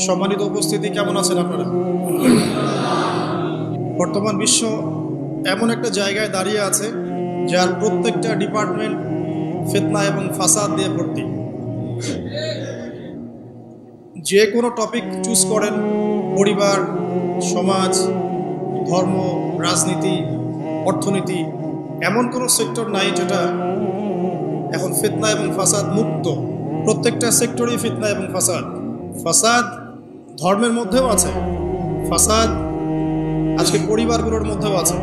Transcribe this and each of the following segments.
সম্মানিত উপস্থিতি, কেমন আছেন আপনারা? বর্তমান বিশ্ব এমন একটা জায়গায় দাঁড়িয়ে আছে যার প্রত্যেকটা ডিপার্টমেন্ট ফিতনা এবং ফাসাদ দিয়ে ভর্তি। যে কোনো টপিক চুজ করেন, পরিবার, সমাজ, ধর্ম, রাজনীতি, অর্থনীতি, এমন কোনো সেক্টর নাই যেটা এখন ফিতনা এবং ফাসাদ মুক্ত। প্রত্যেকটা সেক্টরই ফিতনা এবং ফাসাদ। ফাসাদ ধর্মের মধ্যেও আছে, ফাসাদ আজকে পরিবারগুলোর মধ্যেও আছে,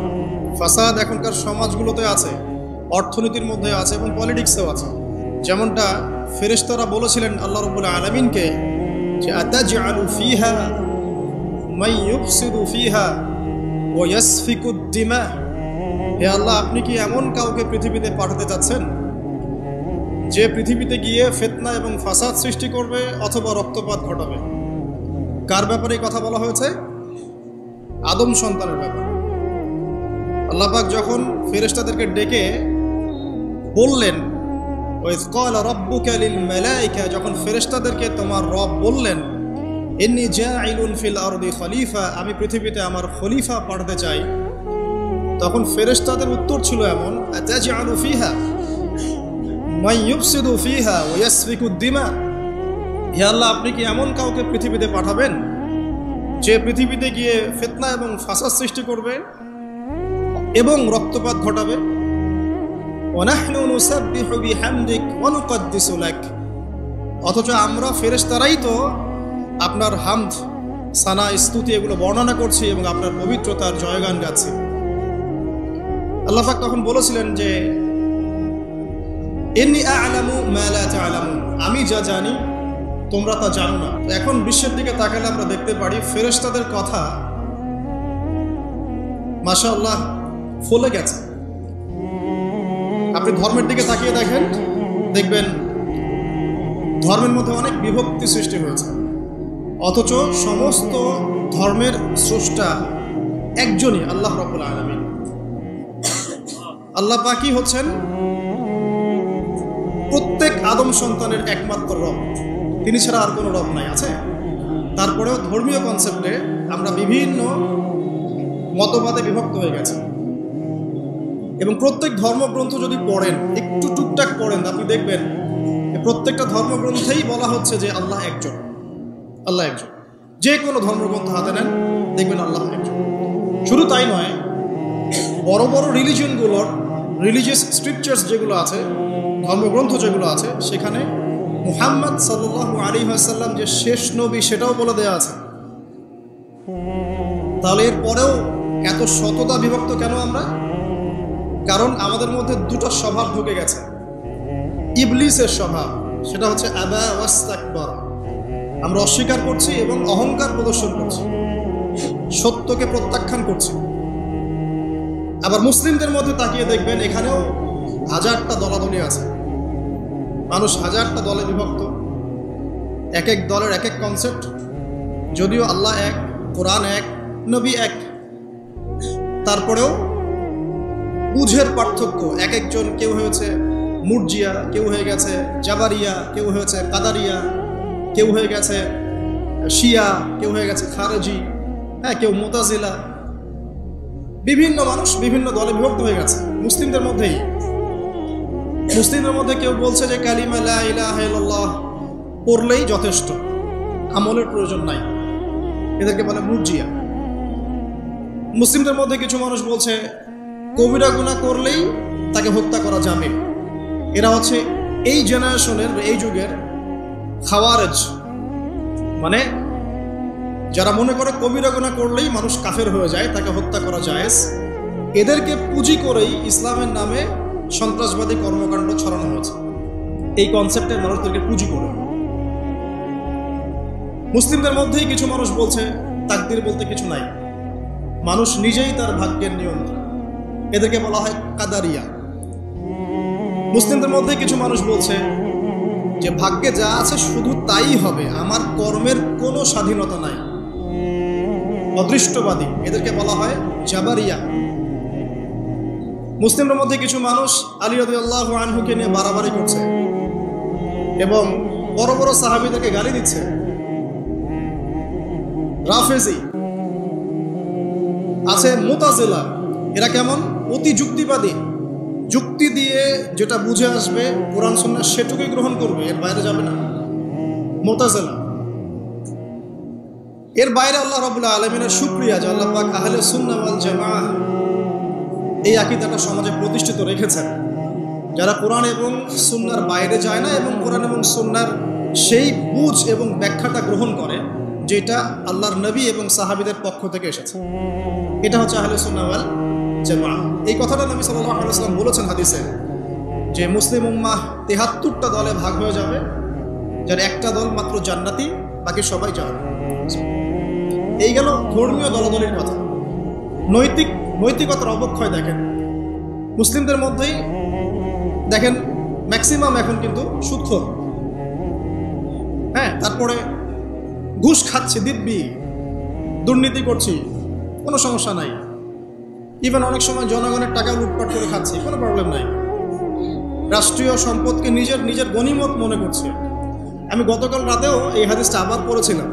ফাসাদ এখনকার সমাজগুলোতে আছে, অর্থনীতির মধ্যে আছে এবং পলিটিক্সেও আছে। যেমনটা ফেরেশতারা বলেছিলেন আল্লাহ রাব্বুল আলামিনকে যে আতাজআলু ফিহা মান ইউফসিদু ফিহা ওয়া ইয়াসফিকুদ দিমা, হে আল্লাহ, আপনি কি এমন কাউকে পৃথিবীতে পাঠাতে চাচ্ছেন যে পৃথিবীতে গিয়ে ফিতনা এবং ফাসাদ সৃষ্টি করবে অথবা রক্তপাত ঘটাবে? কার ব্যাপারে কথা বলা হয়েছে? আদম সন্তানের ব্যাপারে। আল্লাহ পাক যখন ফেরেশতাদেরকে ডেকে বললেন, ওয়াইয ক্বালা রাব্বুকা লিল মালায়েকা, যখন ফেরেশতাদেরকে তোমার রব বললেন ইন্নী জাঈলুন ফিল আরদি খলিফা, আমি পৃথিবীতে আমার খলিফা পাঠাতে চাই, তখন ফেরেশতাদের উত্তর ছিল এমন, আতাজআলু ফিহা মান ইউফসিদু ফিহা ওয়া ইয়াসফিকুদ দিমা, হে আল্লাহ, আপনি কি এমন কাউকে পৃথিবীতে পাঠাবেন যে পৃথিবীতে গিয়ে ফিতনা এবং ফাসাদ সৃষ্টি করবে এবং রক্তপাত ঘটাবে? ওয়া নাহনু নুসাব্বিহু বিহামদিক ওয়া নুকদ্দিসু লাক, অথচ আমরা ফেরেশতারাই তো আপনার হামদ, সানা, স্তুতি এগুলো বর্ণনা করছি এবং আপনার পবিত্রতার জয়গান গাচ্ছি। আল্লাহ পাক তখন বলেছিলেন যে ইন্নী আ'লামু মা লা তা'লামুন, আমি যা জানি তোমরা তা জানো না। এখন বিশ্বের দিকে তাকালে আমরা দেখতে পারি ফেরেশতাদের কথা মাশাআল্লাহ ফলে গেছে। আপনি ধর্মের দিকে তাকিয়ে দেখেন, দেখবেন ধর্মের মধ্যে অনেক বিভক্তি সৃষ্টি হয়েছে, অথচ সমস্ত ধর্মের স্রষ্টা একজনই, আল্লাহ রাব্বুল আলামিন। আল্লাহ পাকই হচ্ছেন প্রত্যেক আদম সন্তানের একমাত্র রব, তিনি ছাড়া আর কোনো রব নাই। আছে, তারপরেও ধর্মীয় কনসেপ্টে আমরা বিভিন্ন মতবাদে বিভক্ত হয়ে গেছে এবং প্রত্যেক ধর্মগ্রন্থ যদি পড়েন, একটু টুকটাক পড়েন, আপনি দেখবেন প্রত্যেকটা ধর্মগ্রন্থেই বলা হচ্ছে যে আল্লাহ একজন, আল্লাহ একজন। যে কোনো ধর্মগ্রন্থ হাতে নেন, দেখবেন আল্লাহ একজন। শুধু তাই নয়, বড় বড় রিলিজিয়নগুলোর রিলিজিয়াস স্ক্রিপচার্স যেগুলো আছে, ধর্মগ্রন্থ যেগুলো আছে, সেখানে মুহাম্মদ সাল্লাল্লাহু আলাইহি ওয়াসাল্লাম যে শেষ নবী সেটাও বলে দেওয়া আছে। তাহলে এর পরেও এত শততা বিভক্ত কেন আমরা? কারণ আমাদের মধ্যে দুটো স্বভাব ঢুকে গেছে। ইবলিসের স্বভাব, সেটা হচ্ছে আবা ওয়াস্তাকবার, আমরা অস্বীকার করছি এবং অহংকার প্রদর্শন করছি, সত্যকে প্রত্যাখ্যান করছি। আবার মুসলিমদের মধ্যে তাকিয়ে দেখবেন এখানেও হাজারটা দলাদলি আছে, মানুষ হাজারটা দলে বিভক্ত, এক এক দলের এক এক কনসেপ্ট। যদিও আল্লাহ এক, কোরআন এক, নবী এক, তারপরেও বুঝের পার্থক্য। এক একজন, কেউ হয়েছে মুরজিয়া, কেউ হয়ে গেছে জাবারিয়া, কেউ হয়েছে কাদারিয়া, কেউ হয়ে গেছে শিয়া, কেউ হয়ে গেছে খারেজি, কেউ মুতাজিলা। বিভিন্ন মানুষ বিভিন্ন দলে বিভক্ত হয়ে গেছে। মুসলিমদের মধ্যেই, মুসলিমদের মধ্যে কেউ বলছে যে কালিমা লা ইলাহা ইল্লাল্লাহ পড়লেই যথেষ্ট, আমলের প্রয়োজন নাই, এদেরকে বলে মুরজিয়া। মুসলিমদের মধ্যে কিছু মানুষ বলছে কবিরা গুনাহ করলেই তাকে হত্যা করা যাবে, এরা হচ্ছে এই জেনারেশনের, এই যুগের খাওয়ারেজ, মানে যারা মনে করে কবিরা গুনাহ করলেই মানুষ কাফের হয়ে যায়, তাকে হত্যা করা জায়েজ। এদেরকে পুঁজি করেই ইসলামের নামে সন্ত্রাসবাদী কর্মকাণ্ড ছড়ানো হয়েছে, এই কনসেপ্টের মানুষদেরকে পুঁজি করে। মুসলিমদের মধ্যেই কিছু মানুষ বলছে তাকদীর বলতে কিছু নাই, মানুষ নিজেই তার ভাগ্যের নিয়ন্ত্রণ, এদেরকে বলা হয় কাদারিয়া। মুসলিমদের মধ্যে কিছু মানুষ বলছে যে ভাগ্যে যা আছে শুধু তাই হবে, আমার কর্মের কোনো স্বাধীনতা নাই, অদৃষ্টবাদী, এদেরকে বলা হয় জাবারিয়া। মুসলিমদের মধ্যে কিছু মানুষ আলী রাদিয়াল্লাহু আনহুকে নিয়ে বাড়াবাড়ি করছে এবং বড় বড় সাহাবীদেরকে গালি দিচ্ছে। রাফেজি, আছে মুতাজিলা। এরা কেমন? অতি যুক্তিবাদী, যুক্তি দিয়ে যেটা বুঝে আসবে কোরআন সুন্নাহ সেটুকুই গ্রহণ করবে, এর বাইরে যাবে না। মুতাজিলা। এর বাইরে আল্লাহ রাব্বুল আলামিনের শুকরিয়া যে আল্লাহ পাক আহলে সুন্নাহ ওয়াল জামাআহ এই আকীদাটা সমাজে প্রতিষ্ঠিত রেখেছেন, যারা কোরআন এবং সুন্নাহর বাইরে যায় না এবং কোরআন এবং সুন্নাহর সেই বুঝ এবং ব্যাখ্যাটা গ্রহণ করে যেটা আল্লাহর নবী এবং সাহাবীদের পক্ষ থেকে এসেছে। এটা হচ্ছে আহলে সুন্নাহ ওয়াল জামাআহ। এই কথাটা নবী সাল্লাল্লাহু আলাইহি ওয়াসাল্লাম বলেছেন হাদিসে, যে মুসলিম উম্মাহ ৭৩টা দলে ভাগ হয়ে যাবে, যার একটা দল মাত্র জান্নাতি, বাকি সবাই জাহান্নামী। এই গেল ধর্মীয় দলাদলির কথা। নৈতিকতার অবক্ষয় দেখেন মুসলিমদের মধ্যেই, দেখেন ম্যাক্সিমাম এখন কিন্তু সুদখোর। হ্যাঁ, তারপরে ঘুষ খাচ্ছি, দিব্যি দুর্নীতি করছি, কোনো সমস্যা নাই। ইভেন অনেক সময় জনগণের টাকা লুটপাট করে খাচ্ছি, কোনো প্রবলেম নাই। রাষ্ট্রীয় সম্পদকে নিজের গনিমত মনে করছে। আমি গতকাল রাতেও এই হাদিসটা আবার পড়েছিলাম।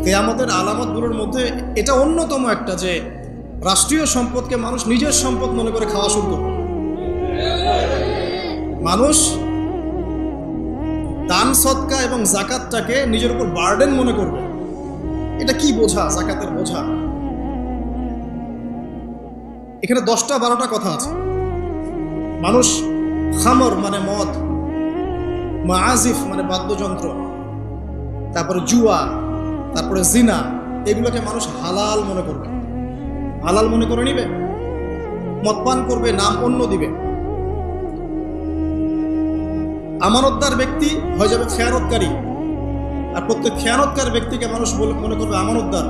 কিয়ামতের আলামতগুলোর মধ্যে এটা অন্যতম একটা, যে রাষ্ট্রীয় সম্পদকে মানুষ নিজের সম্পদ মনে করে খাওয়া শুরু করবে। মানুষ দান সদকা এবং যাকাতটাকে নিজের উপর বার্ডেন মনে করবে। এটা কি বোঝা? যাকাতের বোঝা। এখানে 10টা-12টা কথা আছে। মানুষ খামর মানে মদ, মাআজিফ মানে বাদ্যযন্ত্র, তারপরে জুয়া, তারপরে জিনা, এগুলোকে মানুষ হালাল মনে করবে। হালাল মনে করে নিবে, মদ পান করবে, নাম অন্য দিবে। আমানতদার ব্যক্তি হয়ে যাবে খেয়ানতকারী, আর প্রত্যেক খেয়ানতকার ব্যক্তিকে মানুষ মনে করবে আমানতদার।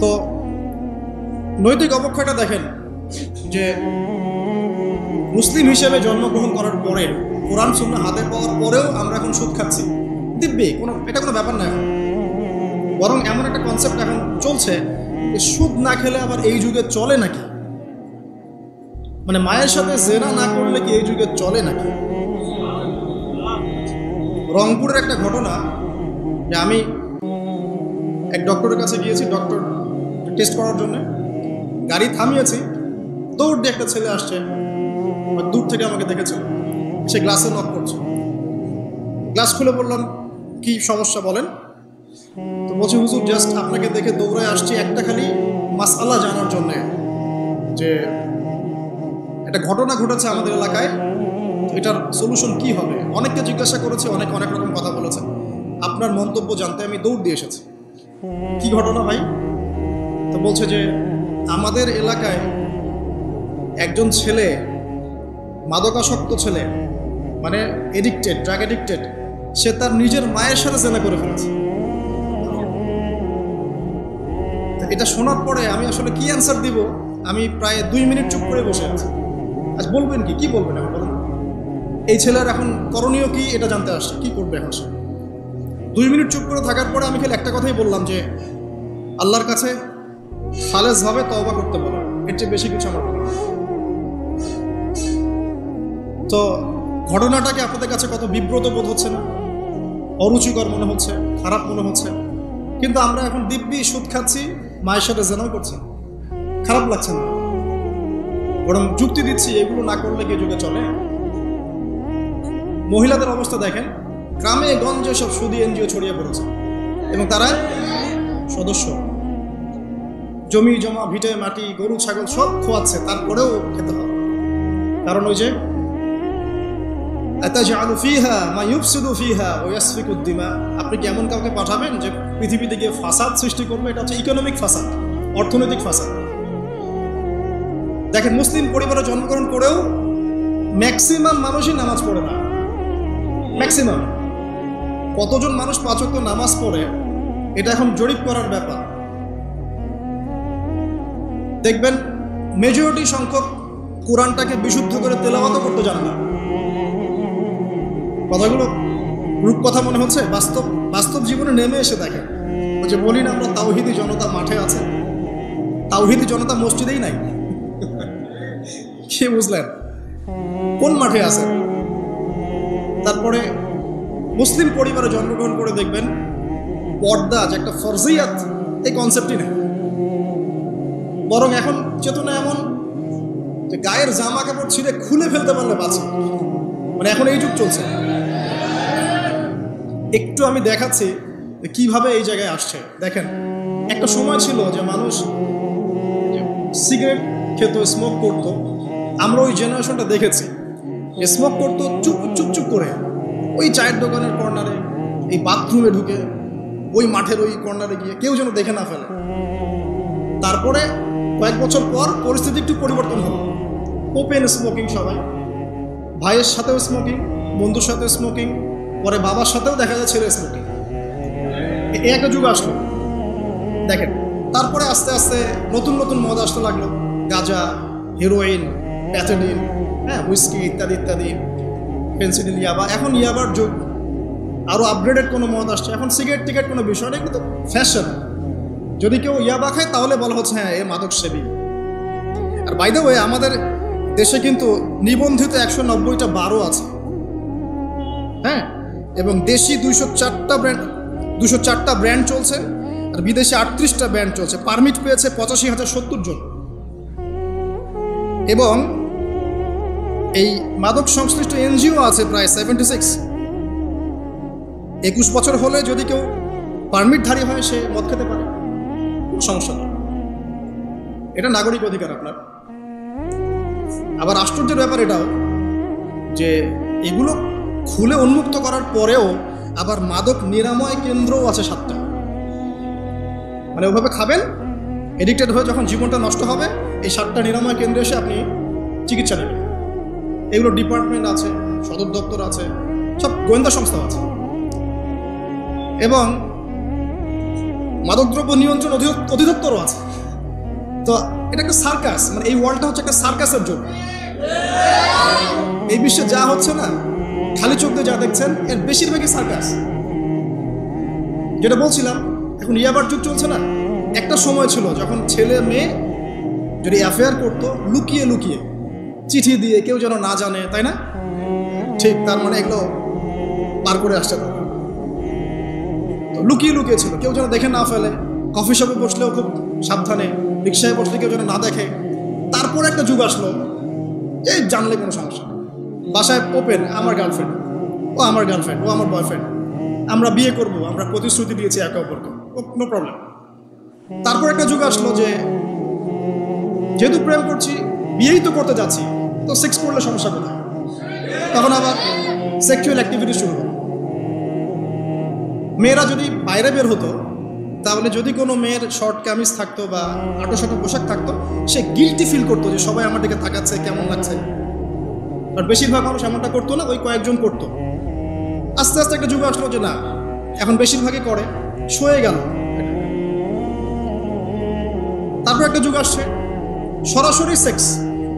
তো নৈতিক অবক্ষয়টা দেখেন, যে মুসলিম হিসেবে জন্মগ্রহণ করার পরে, কোরআন সুন্নাহ হাতে পাওয়ার পরেও আমরা এখন সুদ খাচ্ছি দিব্যি, এটা কোনো ব্যাপার না। এখন বরং এমন একটা কনসেপ্ট এখন চলছে যে সুদ না খেলে আবার এই যুগে চলে নাকি, মানে মায়ের সাথে জেনা না করলে কি এই যুগে চলে নাকি। রংপুরের একটা ঘটনা, যে আমি এক ডক্টরের কাছে গিয়েছি, ডক্টর টেস্ট করার জন্য গাড়ি থামিয়েছি, দৌড় দিয়ে একটা ছেলে আসছে, দূর থেকে আমাকে দেখেছিল, সে গ্লাসে নক করছে। গ্লাস খুলে বললাম, কি সমস্যা বলেন? তো বলছি, হুজুর জাস্ট আপনাকে দেখে দৌড়ায় আসছি একটা খালি মাসআলা জানার জন্য, যে একটা ঘটনা ঘটেছে আমাদের এলাকায়, এটার সলিউশন কি হবে। অনেককে জিজ্ঞাসা করেছে, অনেক রকম কথা বলেছে, আপনার মন্তব্য জানতে আমি দৌড় দিয়ে এসেছি। কি ঘটনা ভাই? তো বলছে যে আমাদের এলাকায় একজন ছেলে, মাদকাসক্ত ছেলে, মানে এডিক্টেড, ড্রাগ এডিক্টেড, সে তার নিজের মায়ের সাথে জেনা করে ফেলেছে। এটা শোনার পরে আমি আসলে কি অ্যান্সার দিব, আমি প্রায় 2 মিনিট চুপ করে বসে আছি। আজ বলবেন কি বলবেন এখন বলুন? এই ছেলের এখন করণীয় কি এটা জানতে আসছে, কি করবে এখন সে? 2 মিনিট চুপ করে থাকার পরে আমি খালি একটা কথাই বললাম, যে আল্লাহর কাছে খালেসভাবে তওবা করতে বলো, এর চেয়ে বেশি কিছু আমার বলার নেই। তো ঘটনাটাকে আপনাদের কাছে কত বিব্রত বোধ হচ্ছে না? অরুচিকর মনে হচ্ছে, খারাপ মনে হচ্ছে, কিন্তু আমরা এখন দিব্যি সুদ খাচ্ছি, মায়ের সাথে জেনাও করছি, খারাপ লাগছে না, বরং যুক্তি দিচ্ছি এগুলো না করলে কি যুগে চলে। মহিলাদের অবস্থা দেখেন, গ্রামে গঞ্জে সব সুদী এনজিও ছড়িয়ে পড়েছে, এবং তারা সদস্য, জমি জমা, ভিটে মাটি, গরু ছাগল সব খোয়াচ্ছে, তারপরেও খেতে হবে। কারণ ওই যে আতাজআলু ফিহা মা ইউফসিদু ফিহা ওয়া ইয়াসফিকুদ দিমা, আপনি কি এমন কাউকে পাঠাবেন যে পৃথিবীতে গিয়ে ফাসাদ সৃষ্টি করবে? এটা হচ্ছে ইকোনমিক ফাসাদ, অর্থনৈতিক ফাসাদ। দেখেন, মুসলিম পরিবারে জন্মগ্রহণ করেও ম্যাক্সিমাম মানুষই নামাজ পড়ে না। ম্যাক্সিমাম কতজন মানুষ 5 ওয়াক্ত নামাজ পড়ে, এটা এখন জরিপ করার ব্যাপার। দেখবেন মেজরিটি সংখ্যক কোরআনটাকে বিশুদ্ধ করে তেলাওয়াত করতে জানে না। কথাগুলো রূপকথা মনে হচ্ছে, বাস্তব জীবনে নেমে এসে দেখেন। ওই যে বলি না আমরা, তাওহীদি জনতা মাঠে আছে, তাওহীদি জনতা মসজিদেই নাই। কে বুঝলেন? কোন মাঠে আছে? তারপরে মুসলিম পরিবারে জন্মগ্রহণ করে দেখবেন পর্দা যে একটা ফরজিয়াত, এই কনসেপ্টই নেই। বরং এখন চেতনা এমন যে গায়ের জামা কাপড় ছিঁড়ে খুলে ফেলতে পারলে বাঁচে, মানে এখন এই যুগ চলছে। একটু আমি দেখাচ্ছি কিভাবে এই জায়গায় আসছে। দেখেন, একটা সময় ছিল যে মানুষ সিগারেট খেত, স্মোক করতো। আমরা ওই জেনারেশনটা দেখেছি, স্মোক করতো চুপ চুপ চুপ করে, ওই চায়ের দোকানের কর্নারে, এই বাথরুমে ঢুকে, ওই মাঠের ওই কর্নারে গিয়ে, কেউ যেন দেখে না ফেলে। তারপরে কয়েক বছর পর পরিস্থিতি একটু পরিবর্তন হলো, ওপেন স্মোকিং, সবাই ভাইয়ের সাথেও স্মোকিং, বন্ধুর সাথেও স্মোকিং, পরে বাবার সাথেও দেখা যায় ছেলে স্মোকিং। এই একটা যুগ আসলো। দেখেন, তারপরে আস্তে আস্তে নতুন নতুন মদ আসতে লাগলো, গাঁজা, হিরোইন, প্যাথেডিন, হ্যাঁ, হুইস্কি ইত্যাদি ইত্যাদি, পেন্সিডিল, ইয়াবা। এখন ইয়াবার যুগ, আরও আপগ্রেডেড কোনো মদ আসছে। এখন সিগারেট টিকেট কোনো বিষয় নেই, কিন্তু ফ্যাশন। যদি কেউ ইয়াবা খায় তাহলে বলা হচ্ছে হ্যাঁ এ মাদক সেবী। আর বাই দ্য ওয়ে, আমাদের দেশে কিন্তু নিবন্ধিত 190টা বারও আছে, হ্যাঁ, এবং দেশি 204টা ব্র্যান্ড চলছে, আর বিদেশি 38টা ব্র্যান্ড চলছে। পারমিট পেয়েছে 85,070 জন। এবং এই মাদক সংশ্লিষ্ট এনজিও আছে প্রায় 76। 21 বছর হলে যদি কেউ পারমিটধারী হয় সে মদ খেতে পারে, সমস্যা নেই, এটা নাগরিক অধিকার আপনার। আবার আশ্চর্যের ব্যাপার এটাও যে এগুলো খুলে উন্মুক্ত করার পরেও আবার মাদক নিরাময় কেন্দ্রও আছে 7টা। মানে ওভাবে খাবেন, এডিক্টেড হয়ে যখন জীবনটা নষ্ট হবে, এই 7টা নিরাময় কেন্দ্রে এসে আপনি চিকিৎসা নেবেন। এগুলো ডিপার্টমেন্ট আছে, সদর দপ্তর আছে, সব গোয়েন্দা সংস্থা আছে। এবং মাদকদ্রব্য নিয়ন্ত্রণ অধিদপ্তরও আছে। তো এটা একটা সার্কাস, মানে এই ওয়ার্ল্ডটা হচ্ছে একটা সার্কাসের জন্য। এই বিশ্বে যা হচ্ছে না, খালি চোখ দিয়ে যা দেখছেন, এর বেশিরভাগই সার্কাস। যেটা বলছিলাম, এখন ইয়াবার যুগ চলছে না। একটা সময় ছিল যখন ছেলে মেয়ে যদি অ্যাফেয়ার করতো লুকিয়ে লুকিয়ে, চিঠি দিয়ে, কেউ যেন না জানে, তাই না? ঠিক, তার মানে এগুলো পার করে আসছে তারা। লুকিয়ে লুকিয়ে ছিল, কেউ যেন দেখে না ফেলে। কফি শপে বসলেও খুব সাবধানে, রিক্সায় বসলে কেউ যেন না দেখে। তারপর একটা যুগ আসলো যে জানলে কোনো সমস্যা, বাসায় ওপেন, আমার গার্লফ্রেন্ড, ও আমার গার্লফ্রেন্ড, ও আমার বয়ফ্রেন্ড, আমরা বিয়ে করব, আমরা প্রতিশ্রুতি দিয়েছি একে অপরকে, নো প্রবলেম। তারপর একটা যুগ আসলো যে যেহেতু প্রেম করছি, বিয়েই তো করতে যাচ্ছি, তো সেক্স করলে সমস্যা কোথায়? তখন আবার সেক্সুয়াল অ্যাক্টিভিটি শুরু হলো। মেয়েরা যদি বাইরে বের হতো, তাহলে যদি কোনো মেয়ের শর্ট কামিজ থাকতো বা আটো পোশাক থাকতো, সে গিল্টি ফিল করতো যে সবাই আমার দিকে তাকাচ্ছে, কেমন লাগছে। আর বেশিরভাগ মানুষ এমনটা করতো না, ওই কয়েকজন করতো। আস্তে আস্তে একটা যুগ আসলো যে না, এখন বেশিরভাগই করে, সয়ে গেল। তারপর একটা যুগ আসছে সরাসরি সেক্স,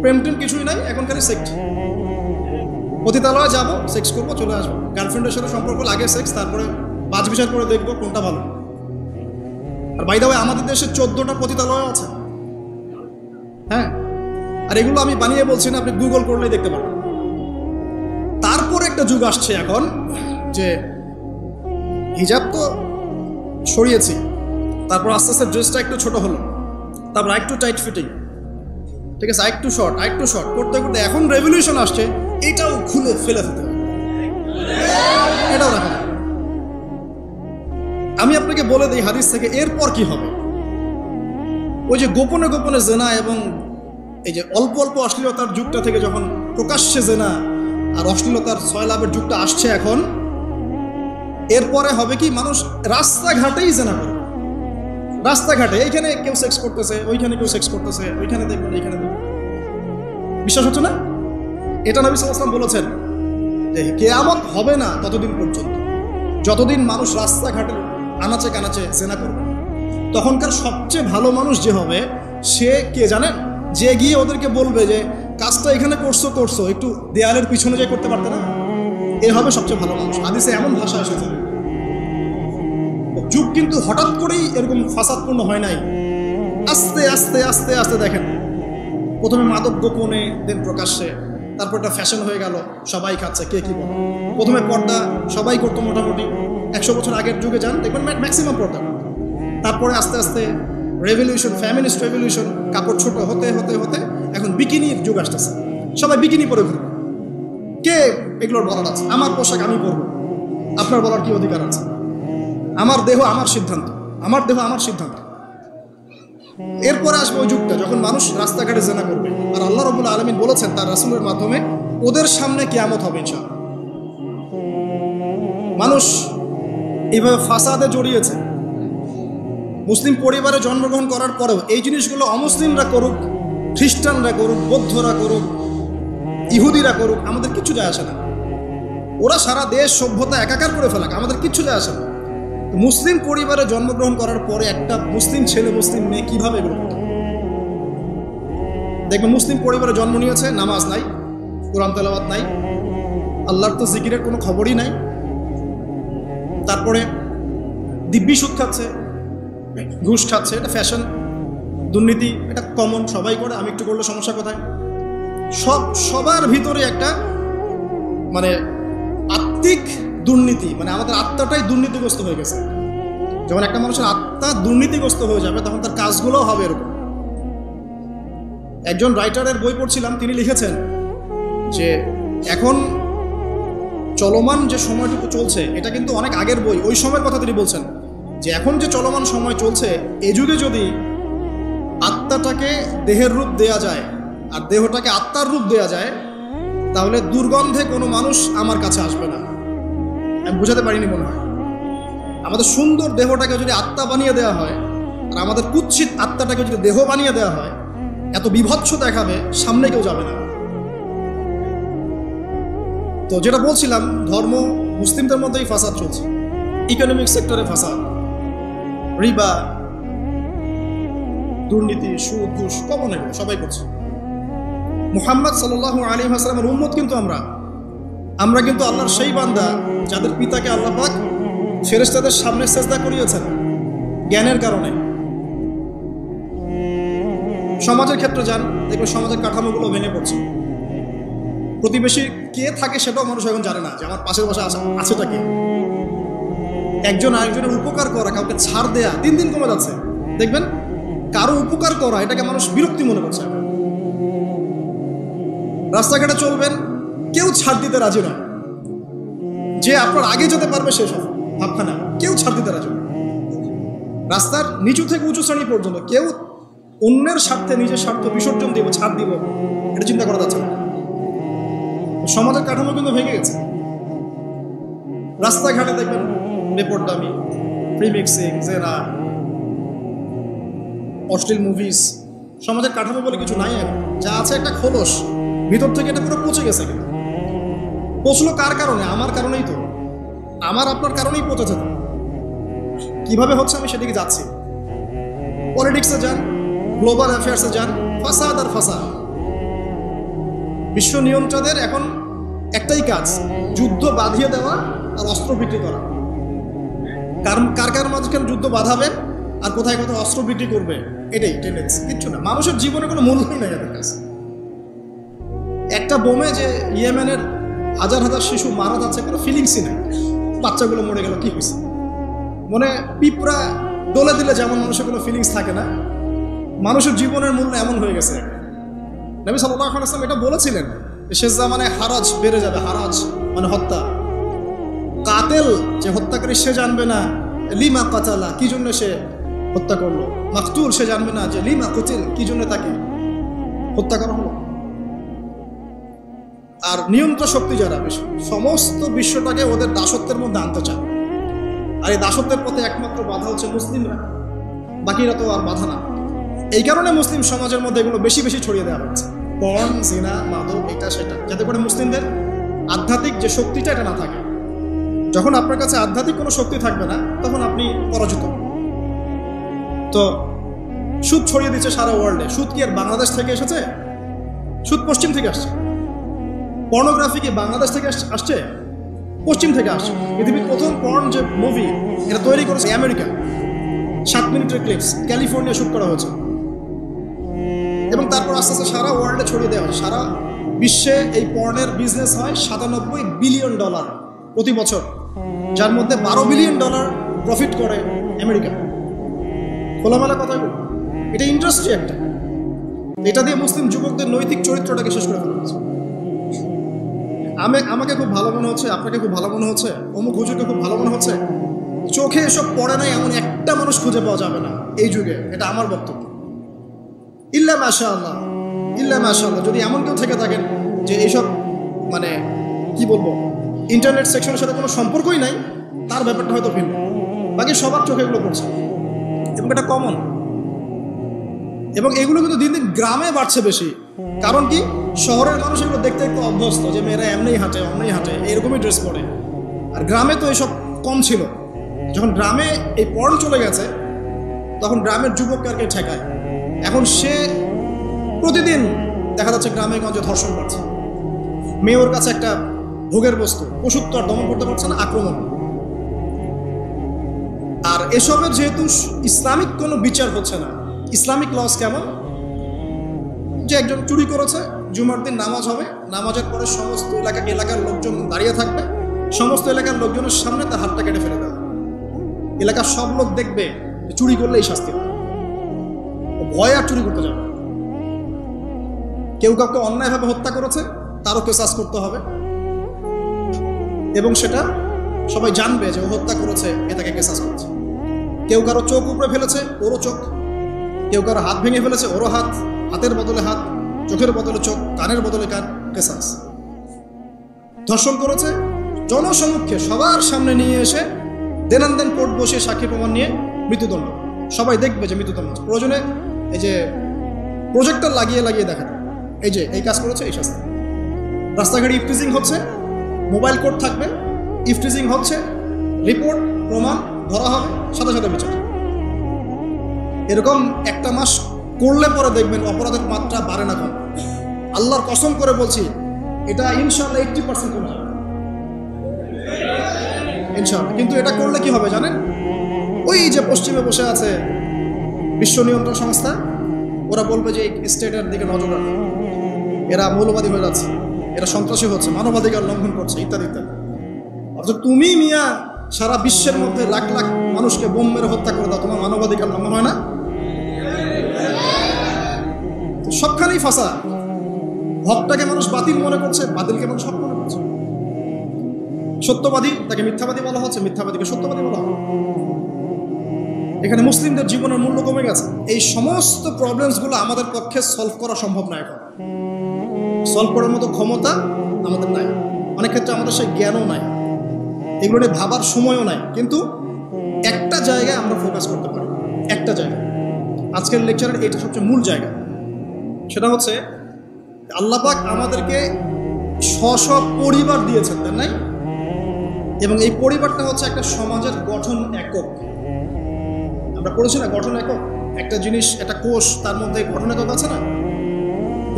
প্রেম টেম কিছুই নাই, এখন খালি সেক্স। পতিতালয়ে যাবো, সেক্স করবো, চলে আসবো। গার্লফ্রেন্ডের সাথে সম্পর্ক, আগে সেক্স, তারপরে বাজ বিচার করে দেখবো কোনটা ভালো। আর বাই দ্য ওয়ে, আমাদের দেশে 14টা পতিতালয় আছে, হ্যাঁ। আর এগুলো আমি বানিয়ে বলছি না, আপনি গুগল করলেই দেখতে পাবেন। তারপর একটা যুগ আসছে এখন যে হিজাব তো সরিয়েছি, তারপর আস্তে আস্তে ড্রেসটা একটু ছোট হলো, তারপর একটু টাইট ফিটিং, ঠিক আছে, একটু শর্ট করতে করতে এখন রেভলিউশন আসছে, এটাও খুলে ফেলে দিতে হবে, এটাও রাখা। আমি আপনাকে বলে দিই হাদিস থেকে, এরপর কি হবে। ওই যে গোপনে গোপনে জেনা এবং এই যে অল্প অল্প অশ্লীলতার যুগটা থেকে যখন প্রকাশ্যে জেনা আর অশ্লীলতার সয়লাভের যুগটা আসছে এখন, এরপরে হবে কি, মানুষ রাস্তাঘাটেই জেনা করে। রাস্তাঘাটে এইখানে কেউ সেক্স করতেছে, ওইখানে কেউ সেক্স করতেছে, ওইখানে দেখবেন, এইখানে দেখবেন। বিশ্বাস হচ্ছে না? এটা নবী সাল্লাল্লাহু আলাইহি ওয়াসাল্লাম বলেছেন যে কিয়ামত হবে না ততদিন পর্যন্ত, যতদিন মানুষ রাস্তাঘাটে আনাচে কানাচে জেনা করবে। তখনকার সবচেয়ে ভালো মানুষ যে হবে, সে কে জানেন? যে গিয়ে ওদেরকে বলবে যে কাজটা এখানে করছো, একটু দেয়ালের পিছনে যাই করতে পারতে না, এ হবে সবচেয়ে ভালো মানুষ। হাদিসে এমন ভাষা এসেছে। যুগ কিন্তু হঠাৎ করেই এরকম ফাসাদপূর্ণ হয় নাই, আস্তে আস্তে আস্তে আস্তে। দেখেন, প্রথমে মাদক গোপনে, দেন প্রকাশ্যে, তারপর এটা ফ্যাশন হয়ে গেল, সবাই খাচ্ছে, কে কী বলে। প্রথমে পর্দা সবাই করতো মোটামুটি, 100 বছর আগের যুগে যান দেখবেন ম্যাক্সিমাম পর্দা। তারপরে আস্তে আস্তে রেভলিউশন, ফ্যামিনিস্ট রেভলিউশন, কাপড় ছোট হতে হতে হতে এখন বিকিনির যুগ আসতেছে, সবাই বিকিনি পরে ঘুরবে। কে এগুলোর বলার আছে? আমার পোশাক আমি পরবো, আপনার বলার কি অধিকার আছে? আমার দেহ আমার সিদ্ধান্ত, আমার দেহ আমার সিদ্ধান্ত। এরপরে আসবে ওই যুগটা যখন মানুষ রাস্তাঘাটে জেনা করবে, আর আল্লাহ রাব্বুল আলামিন বলেছেন তার রাসূলের মাধ্যমে ওদের সামনে কিয়ামত হবে ইনশাআল্লাহ। মানুষ এইভাবে ফাসাদে জড়িয়েছে। মুসলিম পরিবারে জন্মগ্রহণ করার পরেও এই জিনিসগুলো অমুসলিমরা করুক, খ্রিস্টানরা করুক, বৌদ্ধরা করুক, ইহুদিরা করুক, আমাদের কিচ্ছু যায় আসে না। ওরা সারা দেশ সভ্যতা একাকার করে ফেলাক, আমাদের কিচ্ছু যায় আসে না। মুসলিম পরিবারে জন্মগ্রহণ করার পরে একটা মুসলিম ছেলে, মুসলিম মেয়ে কিভাবে এগুলো করতে? দেখবেন মুসলিম পরিবারে জন্ম নিয়েছে, নামাজ নাই, কোরআন তেলাওয়াত নাই, আল্লাহর তো জিকিরের কোনো খবরই নাই। তারপরে দিব্যি সুদ খাচ্ছে, ঘুষ খাচ্ছে, এটা ফ্যাশন। দুর্নীতি এটা কমন, সবাই করে, আমি একটু করলে সমস্যা কোথায়? সবার ভিতরে একটা মানে আত্মিক দুর্নীতি, মানে আমাদের আত্মাটাই দুর্নীতিগ্রস্ত হয়ে গেছে। যখন একটা মানুষের আত্মা দুর্নীতিগ্রস্ত হয়ে যাবে তখন তার কাজগুলোও হবে এরকম। একজন রাইটারের বই পড়ছিলাম, তিনি লিখেছেন যে এখন চলমান যে সময়টুকু চলছে এটা কিন্তু অনেক আগের বই, ওই সময়ের কথা তিনি বলছেন যে এখন যে চলমান সময় চলছে এ যুগে যদি আত্মাটাকে দেহের রূপ দেয়া যায় আর দেহটাকে আত্মার রূপ দেয়া যায় তাহলে দুর্গন্ধে কোনো মানুষ আমার কাছে আসবে না। আমি বোঝাতে পারিনি মনে হয়। আমাদের সুন্দর দেহটাকে যদি আত্মা বানিয়ে দেওয়া হয় আর আমাদের কুৎসিত আত্মাটাকে যদি দেহ বানিয়ে দেওয়া হয়, এত বিভৎস দেখাবে, সামনে কেউ যাবে না। তো যেটা বলছিলাম, ধর্ম মুসলিমদের মধ্যেই ফাসাদ চলছে, ইকোনমিক সেক্টরে ফাসাদ, রিবা, দুর্নীতি, সুদ, ঘুষ, কমন, এগুলো সবাই করছে। মুহাম্মদ সাল্লাল্লাহু আলাইহি ওয়াসাল্লামের উম্মত কিন্তু আমরা কিন্তু আল্লাহর সেই বান্দা যাদের পিতাকে আল্লাহ পাক ফেরেশতাদের সামনে সেজদা করিয়েছেন জ্ঞানের কারণে। সমাজের ক্ষেত্রে যান, দেখবেন সমাজের কাঠামোগুলো ভেঙে পড়ছে। প্রতিবেশী কে থাকে সেটাও মানুষ এখন জানে না, যে আমার পাশের বাসা আছেটা কে। একজন আরেকজনের উপকার করা, কাউকে ছাড় দেয়া দিন দিন কমে যাচ্ছে। দেখবেন কারো উপকার করা এটাকে মানুষ বিরক্তি মনে করছে। রাস্তাঘাটে চলবেন, কেউ ছাড় দিতে রাজি না, যে আপনার আগে যেতে পারবে সে সব ভাবখানা, কেউ ছাড় দিতে রাজি না। রাস্তার নিচু থেকে উঁচু শ্রেণী পর্যন্ত কেউ অন্যের স্বার্থে নিজের স্বার্থ বিসর্জন দিব, ছাড় দিব, এটা চিন্তা করা যাচ্ছে না। সমাজের কাঠামো কিন্তু ভেঙে গেছে। রাস্তাঘাটে দেখবেন বেপরদামি, প্রিমিক্সিং, জেনা, অশ্লীল মুভিজ। সমাজের কাঠামো বলে কিছু নাই এখন, যা আছে একটা খোলস, ভিতর থেকে এটা পুরো পচে গেছে। কিন্তু পচলো কার কারণে? আমার কারণেই তো, আমার আপনার কারণেই পচেছে। তো কিভাবে হচ্ছে আমি সেদিকে যাচ্ছি। পলিটিক্সে যান, গ্লোবাল অ্যাফেয়ার্সে যান, ফাসাদ আর ফাসাদ। বিশ্ব নিয়ন্ত্রকদের এখন একটাই কাজ, যুদ্ধ বাঁধিয়ে দেওয়া আর অস্ত্র বিক্রি করা। কার কার মাঝখানে যুদ্ধ বাঁধাবে আর কোথায় কোথায় অস্ত্র বিক্রি করবে, এটাই টেন্ডেন্সি, কিচ্ছু না। মানুষের জীবনে কোনো মূল্যই নেই এদের কাছে। একটা বোমে যে ইয়েমেনের হাজার হাজার শিশু মারা যাচ্ছে, কোনো ফিলিংসই নেই। বাচ্চাগুলো মরে গেল, কি হয়েছে? মানে পিঁপড়া দোলে দিলে যেমন মানুষের কোনো ফিলিংস থাকে না, মানুষের জীবনের মূল্য এমন হয়ে গেছে। নবী সাল্লাল্লাহু আলাইহি ওয়াসাল্লাম এটা বলেছিলেন, শেষ জামানে হারাজ বেড়ে যাবে। হারাজ মানে হত্যা। কাতেল যে হত্যাকারী সে জানবে না লিমা কাতালা, কি জন্য সে হত্যা করলো। মাকতুল সে জানবে না যে লিমা কুতিল, কি জন্য তাকে হত্যা করা হলো। আর নিয়ন্ত্রণ শক্তি যারা সমস্ত বিশ্বটাকে ওদের দাসত্বের মধ্যে আনতে চায়। আর এই দাসত্বের পথে একমাত্র বাধা হচ্ছে মুসলিমরা, বাকিরা তো আর বাধা না। এই কারণে মুসলিম সমাজের মধ্যে এগুলো বেশি বেশি ছড়িয়ে দেওয়া হচ্ছে, পর্ন, জিনা, মাদক, এটা সেটা, যাতে করে মুসলিমদের আধ্যাত্মিক যে শক্তিটা এটা না থাকে। যখন আপনার কাছে আধ্যাত্মিক কোনো শক্তি থাকবে না তখন আপনি পরাজিত। তো সুদ ছড়িয়ে দিচ্ছে সারা ওয়ার্ল্ডে। সুদ কি আর বাংলাদেশ থেকে এসেছে? সুদ পশ্চিম থেকে আসছে। পর্নোগ্রাফি কি বাংলাদেশ থেকে আসছে? পশ্চিম থেকে আসছে। পৃথিবীর প্রথম পর্ন যে মুভি এটা তৈরি করেছে আমেরিকা, 7 মিনিটের ক্লিপস, ক্যালিফোর্নিয়া শুট করা হয়েছে। এবং তারপর আস্তে আস্তে সারা ওয়ার্ল্ডে ছড়িয়ে দেওয়া হয়েছে, সারা বিশ্বে এই পর্নের বিজনেস হয় $97 বিলিয়ন প্রতি বছর, যার মধ্যে $12 বিলিয়ন প্রফিট করে আমেরিকা। খোলামেলা কথা বলি, এটা ইন্ডাস্ট্রি একটা। এটা দিয়ে মুসলিম যুবকদের নৈতিক চরিত্রটাকে শেষ করে ফেলা হচ্ছে। আমাকে খুব ভালো মনে হচ্ছে, আপনাকে খুব ভালো মনে হচ্ছে, অমুক হুজুরকে খুব ভালো মনে হচ্ছে, চোখে এসব পড়ে নাই এমন একটা মানুষ খুঁজে পাওয়া যাবে না এই যুগে। এটা আমার বক্তব্য। ইল্লা মাশাআল্লাহ, ইল্লা মাশাআল্লাহ, যদি এমন কেউ থেকে থাকেন যে এইসব মানে কি বলবো ইন্টারনেট সেকশনের সাথে কোনো সম্পর্কই নাই, তার ব্যাপারটা হয়তো ভিন্ন। বাকি সবার চোখে এগুলো পড়ছে এবং এটা কমন। এবং এগুলো কিন্তু দিন দিন গ্রামে বাড়ছে বেশি। কারণ কি, শহরের মানুষ এগুলো দেখতে একটু অভ্যস্ত যে মেয়েরা এমনি হাঁটে অমনি হাঁটে, এরকমই ড্রেস পরে। আর গ্রামে তো এসব কম ছিল। যখন গ্রামে এই পর্ন চলে গেছে তখন গ্রামের যুবককে আর কে ঠেকায়। এখন সে প্রতিদিন দেখা যাচ্ছে গ্রামে গঞ্জে ধর্ষণ করছে, মেয়ে ওর কাছে একটা ভোগের বস্তু, পশুত্ব আর দমন করতে পারছে না, আক্রমণ। আর এসবের যেহেতু ইসলামিক কোনো বিচার হচ্ছে না, ইসলামিক লস কেমন, যে একজন চুরি করেছে, জুমার দিন নামাজ হবে, নামাজের পরে সমস্ত এলাকার লোকজন দাঁড়িয়ে থাকবে, সমস্ত এলাকার লোকজনের সামনে তার হাতটা কেটে ফেলে দেবে। এলাকার সব লোক দেখবে চুরি করলে এই শাস্তি হবে, ভয় আর চুরি করতে যাবে। কেউ কাউকে অন্যায়ভাবে হত্যা করেছে, তারও কেসাস করতে হবে এবং সেটা সবাই জানবে যে ও হত্যা করেছে, এ তাকে কেসাস করেছে। কেউ কারো চোখ উপরে ফেলেছে, ওরও চোখ। কেউ কারো হাত ভেঙে ফেলেছে, ওরও হাত। হাতের বদলে হাত, চোখের বদলে চোখ, কানের বদলে কান, কেসাস। ধর্ষণ করেছে, জনসমক্ষে সবার সামনে নিয়ে এসে দেনান কোর্ট বসে সাক্ষী প্রমাণ নিয়ে মৃত্যুদণ্ড। সবাই দেখবে যে মৃত্যুদণ্ড। প্রয়োজনে এই যে প্রজেক্টর লাগিয়ে দেখাতে, এই যে এই কাজ করেছে, এই শাস্তি। রাস্তাঘাটে ইফটিজিং হচ্ছে, মোবাইল কোর্ট থাকবে, ইফটিজিং হচ্ছে, রিপোর্ট প্রমাণ ধরা হবে, সাথে সাথে বিচার। এরকম একটা মাস করলে পরে দেখবেন অপরাধের মাত্রা বাড়ে না কম। আল্লাহর কসম করে বলছি, এটা ইনশাআল্লাহ 80% কমে যাবে ইনশাআল্লাহ। কিন্তু এটা করলে কি হবে জানেন? ওই যে পশ্চিমে বসে আছে বিশ্ব নিয়ন্ত্রণ সংস্থা, ওরা বলবে যে এই স্টেটের দিকে নজর রাখো, এরা মৌলবাদী হয়ে যাচ্ছে, এরা সন্ত্রাসী হচ্ছে, মানবাধিকার লঙ্ঘন করছে, ইত্যাদি ইত্যাদি। অর্থাৎ তুমি মিয়া সারা বিশ্বের মধ্যে লাখ লাখ মানুষকে বোম মেরে হত্যা করে দাও, তোমার মানবাধিকার লঙ্ঘন হয় না? সবখানেই ফাঁসা। হকটাকে মানুষ বাতিল মনে করছে, বাতিলকে মানুষ হক মনে করছে। সত্যবাদী তাকে মিথ্যাবাদী বলা হচ্ছে, মিথ্যাবাদীকে সত্যবাদী বলা হয়। এখানে মুসলিমদের জীবনের মূল্য কমে গেছে। এই সমস্ত প্রবলেমসগুলো আমাদের পক্ষে সলভ করা সম্ভব না। এখন সলভ করার মতো ক্ষমতা আমাদের নাই, অনেক ক্ষেত্রে আমাদের সেই জ্ঞানও নাই, এগুলো নিয়ে ভাবার সময়ও নাই। কিন্তু একটা জায়গায় আমরা ফোকাস করতে পারি, একটা জায়গায়। আজকের লেকচারের এটা সবচেয়ে মূল জায়গা। সেটা হচ্ছে আল্লাহ পাক আমাদেরকে স্ব পরিবার দিয়েছেন, তাই নাই? এবং এই পরিবারটা হচ্ছে একটা সমাজের গঠন একক। আমরা পড়েছি না গঠন একক? একটা জিনিস, একটা কোষ, তার মধ্যে গঠন একক আছে না,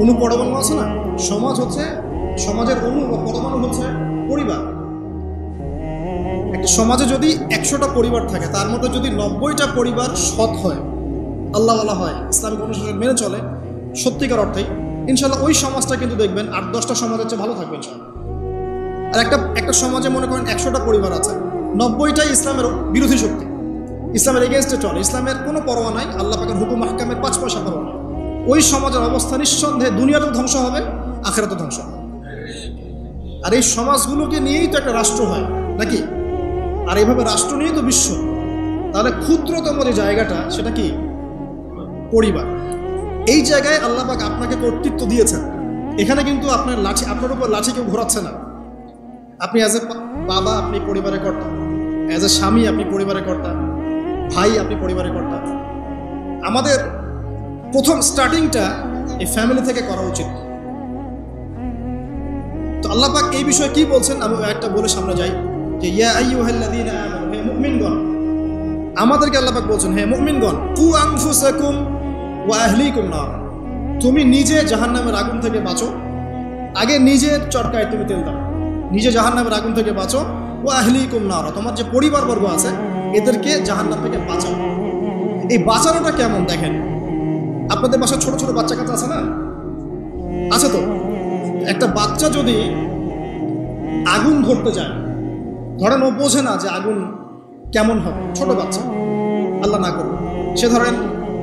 অণু পরমাণু আছে না? সমাজ হচ্ছে, সমাজের অণু বা পরমাণু হচ্ছে পরিবার। একটা সমাজে যদি 100টা পরিবার থাকে, তার মধ্যে যদি 90টা পরিবার সৎ হয়, আল্লাহওয়ালা হয়, ইসলামিক অনুশাসন মেনে চলে সত্যিকার অর্থেই, ইনশাল্লাহ ওই সমাজটা কিন্তু দেখবেন 8-10টা সমাজের চেয়ে ভালো থাকবে ইনশাল্লাহ। আর একটা সমাজে মনে করেন 100টা পরিবার আছে, 90টাই ইসলামের বিরোধী শক্তি, ইসলামের এগেনস্টে চলে, ইসলামের কোনো পরোয়া নাই, আল্লাহ পাকের হুকুম মাহকামের 5 পয়সা পরোয়া নাই। ওই সমাজের অবস্থা নিঃসন্দেহে দুনিয়াতেও ধ্বংস হবে, আখিরাতেও ধ্বংস হবে। আর এই সমাজগুলোকে নিয়েই তো একটা রাষ্ট্র হয় নাকি? আর এইভাবে রাষ্ট্র নিয়েই তো বিশ্ব। তাহলে ক্ষুদ্রতম যে জায়গাটা, সেটা কি? পরিবার। এই জায়গায় আল্লাহ পাক আপনাকে কর্তৃত্ব দিয়েছেন। এখানে কিন্তু আপনার উপর লাঠি কেউ ঘোরাচ্ছে না। আপনি অ্যাজ এ বাবা, আপনি পরিবারের কর্তা, অ্যাজ এ স্বামী আপনি পরিবারের কর্তা, ভাই আপনি পরিবারের কর্তা। আমাদের প্রথম স্টার্টিংটা এই ফ্যামিলি থেকে করা উচিত। তো আল্লাহ পাক এই বিষয়ে কি বলছেন আমি একটা বলে সামনে যাই, যে ইয়া আইয়ুহাল্লাযীনা আমানু, হে মুমিনগণ, আমাদেরকে আল্লাহ পাক বলছেন, হে মুমিনগণ, কু আনফুসাকুম ওয়া আহলিকুম নার, তুমি নিজে জাহান্নামের আগুন থেকে বাঁচো। আগে নিজের চরকায় তুমি তেল দাও, নিজে জাহান্নামের আগুন থেকে বাঁচো। ওয়া আহলিকুম নার, তোমার যে পরিবারবর্গ আছে এদেরকে জাহান্নাম থেকে বাঁচাও। এই বাঁচানোটা কেমন দেখেন, আপনাদের বাসায় ছোট ছোট বাচ্চা কাচ্চা আছে না? আছে তো? একটা বাচ্চা যদি আগুন ধরতে যায়, ধরেন ও বোঝে না যে আগুন কেমন হবে, ছোট বাচ্চা, আল্লাহ না করবে, সে ধরেন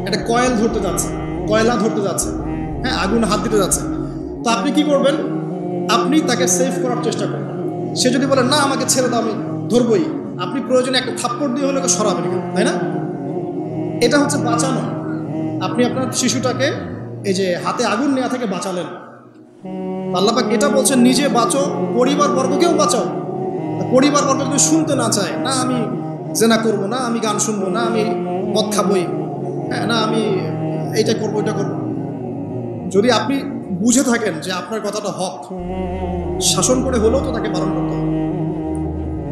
একটা কয়েল ধরতে যাচ্ছে, কয়লা ধরতে যাচ্ছে, হ্যাঁ, আগুন হাত দিতে যাচ্ছে, তো আপনি কি করবেন? আপনি তাকে সেভ করার চেষ্টা করবেন। সে যদি বলে না আমাকে ছেড়ে দাও আমি ধরবই, আপনি প্রয়োজনে একটা থাপ্পড় দিয়ে হলে সরাবেন, তাই না? এটা হচ্ছে বাঁচানো। আপনি আপনার শিশুটাকে এই যে হাতে আগুন নেওয়া থেকে বাঁচালেন। আল্লাহ পাক এটা বলছেন নিজে বাঁচো, পরিবার বর্গকেও বাঁচাও। পরিবার বর্গ যদি শুনতে না চায়, না আমি জেনা করব, না আমি গান শুনবো, না আমি মদ খাবই, হ্যাঁ, না আমি এইটা করবো এটা করবো, যদি আপনি বুঝে থাকেন যে আপনার কথাটা হক, শাসন করে হলেও তো তাকে পালন করতে হবে।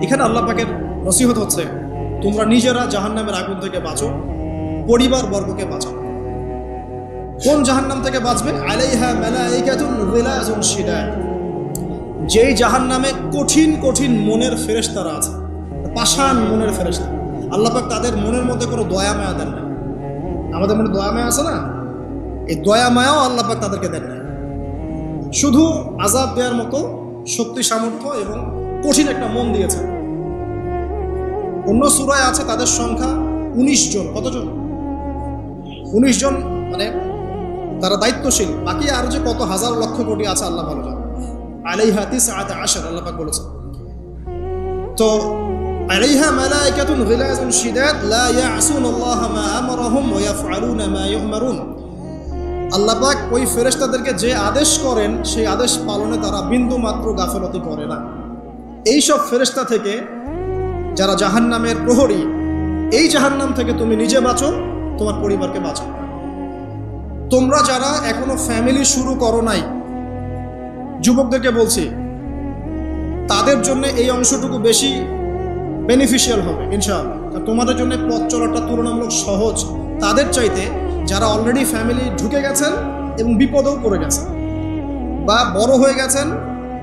এখানে আল্লাহ পাকের নসিহত হচ্ছে তোমরা নিজেরা জাহান্নামের আগুন থেকে বাঁচো, পরিবার বর্গকে বাঁচাও। কোন জাহান্নাম থেকে বাঁচবে? আলাইহা মালাইকাতুন গিলাযুন শিদাদ, যেই জাহান্নামে কঠিন কঠিন মনের ফেরেশতারা আছে, পাষাণ মনের ফেরেশতা। আল্লাহ পাক তাদের মনের মধ্যে কোনো দয়া মায়া দেন না। আমাদের মনে দয়া মায়া আছে না, এই দয়া মায়াও আল্লাহ পাক তাদেরকে দেন না। শুধু আযাব দেওয়ার মতো শক্তি সামর্থ্য এবং কঠিন একটা মন দিয়েছে। অন্য সূরায় আছে তাদের সংখ্যা 19 জন। কতজন? 19 জন, মানে তারা দায়িত্বশীল। বাকি আর যে কত হাজার লক্ষ কোটি আছে আল্লাহ ভালো জানেন। আলাইহা 19 আল্লাহ পাক বলেছে। তো আলাইহা মালাইকাতুন গিলাযুন শিদাদ লা ইয়াসুনাল্লাহা মা আমারহুম ওয়া ইয়াফআলুনা মা ইউমারুন। আল্লাহ পাক ওই ফেরেশতাদেরকে যে আদেশ করেন সেই আদেশ পালনে তারা বিন্দু মাত্র গাফিলতি করে না। এই সব ফেরেশতা থেকে যারা জাহান্নামের প্রহরী, এই জাহান্নাম থেকে তুমি নিজে বাঁচো, তোমার পরিবারকে বাঁচো। তোমরা যারা এখনো ফ্যামিলি শুরু করো নাই, যুবকদেরকে বলছি, তাদের জন্য এই অংশটুকু বেশি বেনিফিশিয়াল হবে ইনশাআল্লাহ। তোমাদের জন্য পথ চলাটা তুলনামূলক সহজ তাদের চাইতে যারা অলরেডি ফ্যামিলি ঢুকে গেছেন এবং বিপদেও পড়ে গেছেন, বা বড় হয়ে গেছেন,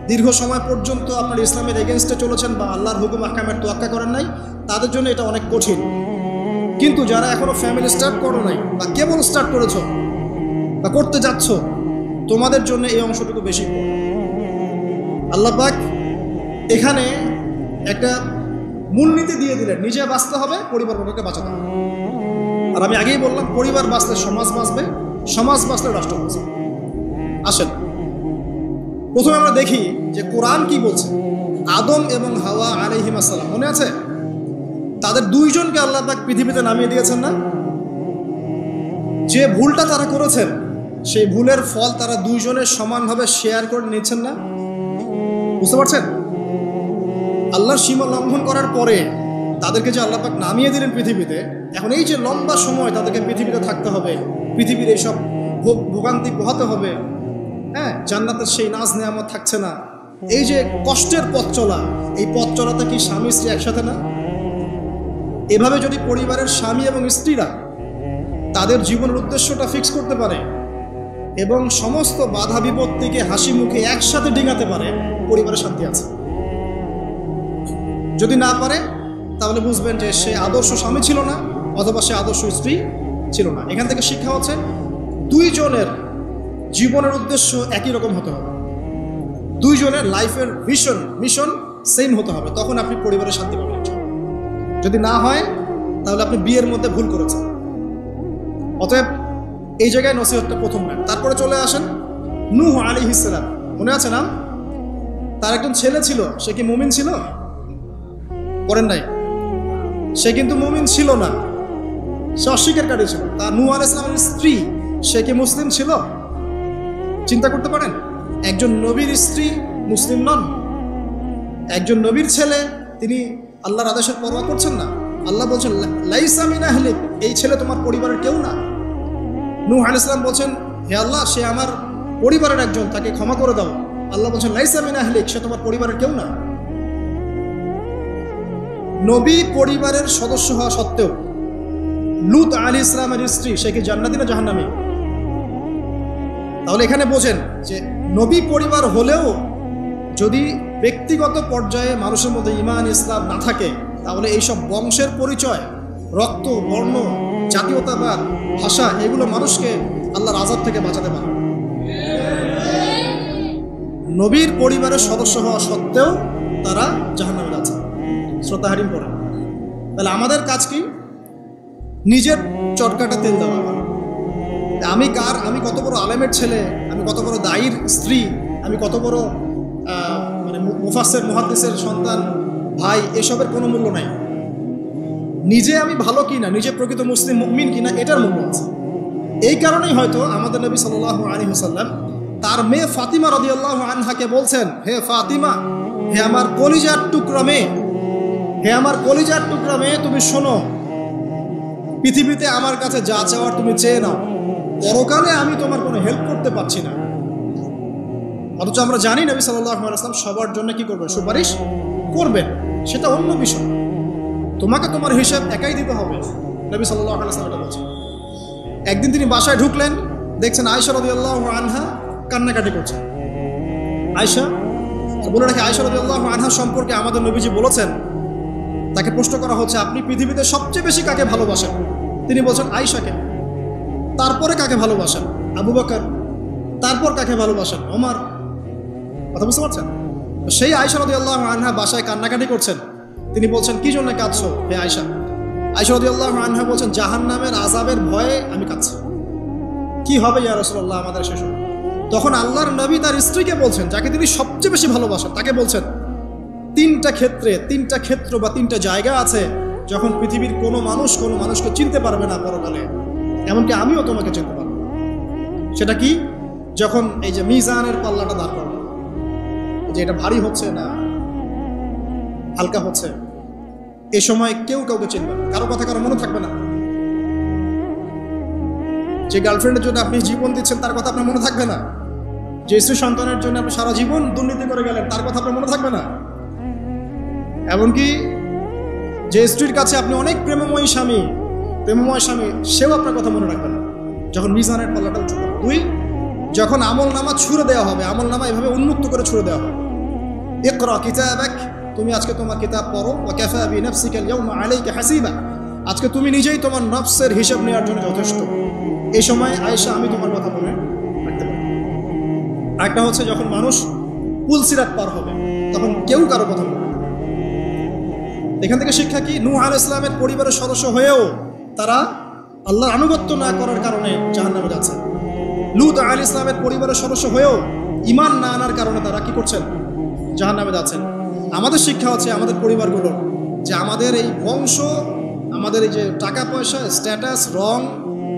দীর্ঘ সময় পর্যন্ত আপনার ইসলামের এগেনস্টে চলেছেন বা আল্লাহর হুকুম আহকামের তোয়াক্কা করেন নাই, তাদের জন্য এটা অনেক কঠিন। কিন্তু যারা এখনো ফ্যামিলি স্টার্ট করো নাই বা কেবল স্টার্ট করেছো বা করতে যাচ্ছ, তোমাদের জন্য এই অংশটুকু বেশি। আল্লাহ পাক এখানে একটা মূলনীতি দিয়ে দিলেন, নিজে বাঁচতে হবে, পরিবারবর্গকে বাঁচাতে হবে। আর আমি আগেই বললাম, পরিবার বাঁচলে সমাজ বাঁচবে, সমাজ বাঁচলে রাষ্ট্র বাঁচবে। আসেন প্রথমে আমরা দেখি যে কোরআন কি বলছে। আদম এবং হাওয়া আলাইহিম আসসালাম, মনে আছে? তাদের দুইজনকে আল্লাহ পাক পৃথিবীতে নামিয়ে দিয়েছেন না? যে ভুলটা তারা করেছেন সেই ভুলের ফল তারা দুইজনের সমানভাবে শেয়ার করে নিচ্ছেন না? বুঝতে পারছেন? আল্লাহর সীমা লঙ্ঘন করার পরে তাদেরকে যে আল্লাহ পাক নামিয়ে দিলেন পৃথিবীতে, এখন এই যে লম্বা সময় তাদেরকে পৃথিবীতে থাকতে হবে, পৃথিবীর এইসব ভোগান্তি পোহাতে হবে, হ্যাঁ, জান্নাতের সেই নাজ নেয়ামত থাকছে না, এই যে কষ্টের পথ চলা, এই পথ চলাতে কি স্বামী স্ত্রী একসাথে না? এভাবে যদি পরিবারের স্বামী এবং স্ত্রীরা তাদের জীবনের উদ্দেশ্যটা ফিক্স করতে পারে এবং সমস্ত বাধা বিপত্তিকে হাসি মুখে একসাথে ডিঙাতে পারে, পরিবারের শান্তি আছে। যদি না পারে তাহলে বুঝবেন যে সে আদর্শ স্বামী ছিল না, অথবা সে আদর্শ স্ত্রী ছিল না। এখান থেকে শিক্ষা হচ্ছে দুইজনের জীবনের উদ্দেশ্য একই রকম হতে হবে, দুইজনের লাইফের মিশন সেম হতে হবে, তখন আপনি পরিবারের শান্তি পাবেন। যদি না হয় তাহলে আপনি বিয়ের মধ্যে ভুল করেছেন। অতএব এই জায়গায় নসিহতটা প্রথম নেন। তারপরে চলে আসেন নূহ আলাইহিস সালাম, মনে আছে নাম? তার একজন ছেলে ছিল, সে কি মুমিন ছিল? করেন নাই? সে কিন্তু মুমিন ছিল না, সে অস্বীকারী ছিল। তার নূহ আলাইহিস সালামের স্ত্রী, সে কি মুসলিম ছিল? চিন্তা করতে পারেন, একজন নবীর স্ত্রী মুসলিম নন, একজন নবীর ছেলে, তিনি আল্লাহর আদেশের পরোয়া করছেন না। আল্লাহ বলছেন লাইসা মিন আহলিক, এই ছেলে তোমার পরিবারের কেউ না। নূহ আলাইহিস সালাম বলছেন, হে আল্লাহ, সে আমার পরিবারের একজন, তাকে ক্ষমা করে দাও। আল্লাহ বলছেন লাইসা মিন আহলিক, সে তোমার পরিবারের কেউ না। নবী পরিবারের সদস্য হওয়া সত্ত্বেও লূত আলাইহিস সালামের স্ত্রী, সে কি জান্নাতি না জাহান্নামী? তাহলে এখানে বোঝেন যে নবী পরিবার হলেও যদি ব্যক্তিগত পর্যায়ে মানুষের মধ্যে ঈমান ইসলাম না থাকে, তাহলে এইসব বংশের পরিচয়, রক্ত, বর্ণ, জাতীয়তাবাদ, ভাষা, এগুলো মানুষকে আল্লাহর আযাব থেকে বাঁচাতে পারে। নবীর পরিবারের সদস্য হওয়া সত্ত্বেও তারা জাহান্নামে যাচ্ছে। শ্রদ্ধা হারিম পড়ে। তাহলে আমাদের কাজ কি? নিজের চটকাটা তেল দেওয়া। আমি কত বড় আলেমের ছেলে, আমি কত বড় দায়ীর স্ত্রী, আমি কত বড় মানে মুফাসসির মুহাদ্দিসের সন্তান, ভাই, এসবের কোনো মূল্য নাই। নিজে আমি ভালো কিনা, নিজে প্রকৃত মুসলিম মুমিন কিনা, এটার মূল্য আছে। এই কারণেই হয়তো আমাদের নবী সাল্লাল্লাহু আলাইহি ওয়াসাল্লাম তার মেয়ে ফাতিমা রাদিয়াল্লাহু আনহাকে বলছেন, হে ফাতিমা, হে আমার কলিজার টুকরা মেয়ে, হে আমার কলিজার টুকরা মেয়ে, তুমি শোনো, পৃথিবীতে আমার কাছে যা চাওয়ার তুমি চেয়ে নাও, পরকালে আমি তোমার কোনো হেল্প করতে পারছি না। অথচ আমরা জানি নবী সাল্লাল্লাহু আলাইহি ওয়াসাল্লাম সবার জন্য কি করবেন? সুপারিশ করবেন। সেটা অন্য বিষয়, তোমাকে তোমার হিসাব একাই দিতে হবে। নবী সাল্লাল্লাহু আলাইহি ওয়াসাল্লাম এটা বলছেন। একদিন তিনি বাসায় ঢুকলেন, দেখছেন আয়েশা রাদিয়াল্লাহু আনহা কান্নাকাটি করছেন। আয়েশা বলে রাখি, আয়েশা রাদিয়াল্লাহু আনহা সম্পর্কে আমাদের নবীজি বলেছেন, তাকে প্রশ্ন করা হচ্ছে, আপনি পৃথিবীতে সবচেয়ে বেশি কাকে ভালোবাসেন? তিনি বলছেন আয়েশাকে। তারপরে কাকে ভালোবাসেন? আবু বকর। তারপর কাকে ভালোবাসেন? ওমর। কথা বুঝতে পারছেন? সেই আয়েশা রাদিয়াল্লাহু আনহা বাসায় কান্নাকাটি করছেন। তিনি বলছেন, কি জন্য কাঁদছো হে আয়েশা? আয়েশা রাদিয়াল্লাহু আনহা বলছেন, জাহান্নামের আযাবের ভয়ে আমি কাঁদছি। কি হবে ইয়া রাসূলুল্লাহ আমাদের শেষ? তখন আল্লাহর নবী তার স্ত্রীকে বলছেন, যাকে তিনি সবচেয়ে বেশি ভালোবাসেন, তাকে বলছেন, তিনটা ক্ষেত্র বা তিনটা জায়গা আছে যখন পৃথিবীর কোনো মানুষকে চিনতে পারবে না পরকালে, এমনকি আমিও তোমাকে চিনতে পারবো। সেটা কি? যখন এই যে মিজানের পাল্লাটা দাঁড় করবে, যে এটা ভারী হচ্ছে না হালকা হচ্ছে, এ সময় কেউ কাউকে চিনবে না, কারো কথা কারো মনে থাকবে না। যে গার্লফ্রেন্ডের জন্য আপনি জীবন দিচ্ছেন তার কথা আপনার মনে থাকবে না। যে স্ত্রী সন্তানের জন্য আপনি সারা জীবন দুর্নীতি করে গেলেন তার কথা আপনার মনে থাকবে না। এমনকি যে স্ত্রীর কাছে আপনি অনেক প্রেমময় স্বামী, সেও আপনার কথা মনে রাখবে না যখন মিজানের পাল্লাটা উঠবে। দুই, যখন আমল নামা ছুড়ে দেওয়া হবে, আমল নামা এভাবে উন্মুক্ত করে ছুড়ে দেওয়া হবে, ইকরা কিতাবাক, তুমি আজকে তোমার কিতাব পড়ো, ওয়া কাফা বিনাফসিকা আল-ইয়াওমা আলাইকা হাসিবা, আজকে তুমি নিজেই তোমার নফসের হিসাব নেওয়ার জন্য যথেষ্ট। এই সময় আয়েশা আমি তোমার কথা মনে রাখতে পারি। আরেকটা হচ্ছে যখন মানুষ পুলসিরাত পার হবে, তখন কেউ কারো কথা মনে রাখবে না। এখান থেকে শিক্ষা কি? নূহ আলাইহিস সালামের পরিবারের সদস্য হয়েও তারা আল্লাহর আনুগত্য না করার কারণে জাহান্নামে যাচ্ছে। লূত আলাইহিস সালামের পরিবারের সদস্য হয়েও ঈমান না আনার কারণে তারা কি করছেন? জাহান্নামে যাচ্ছেন। আমাদের শিক্ষা হচ্ছে আমাদের পরিবারগুলোর, যে আমাদের এই বংশ, আমাদের এই যে টাকা পয়সা, স্ট্যাটাস, রং,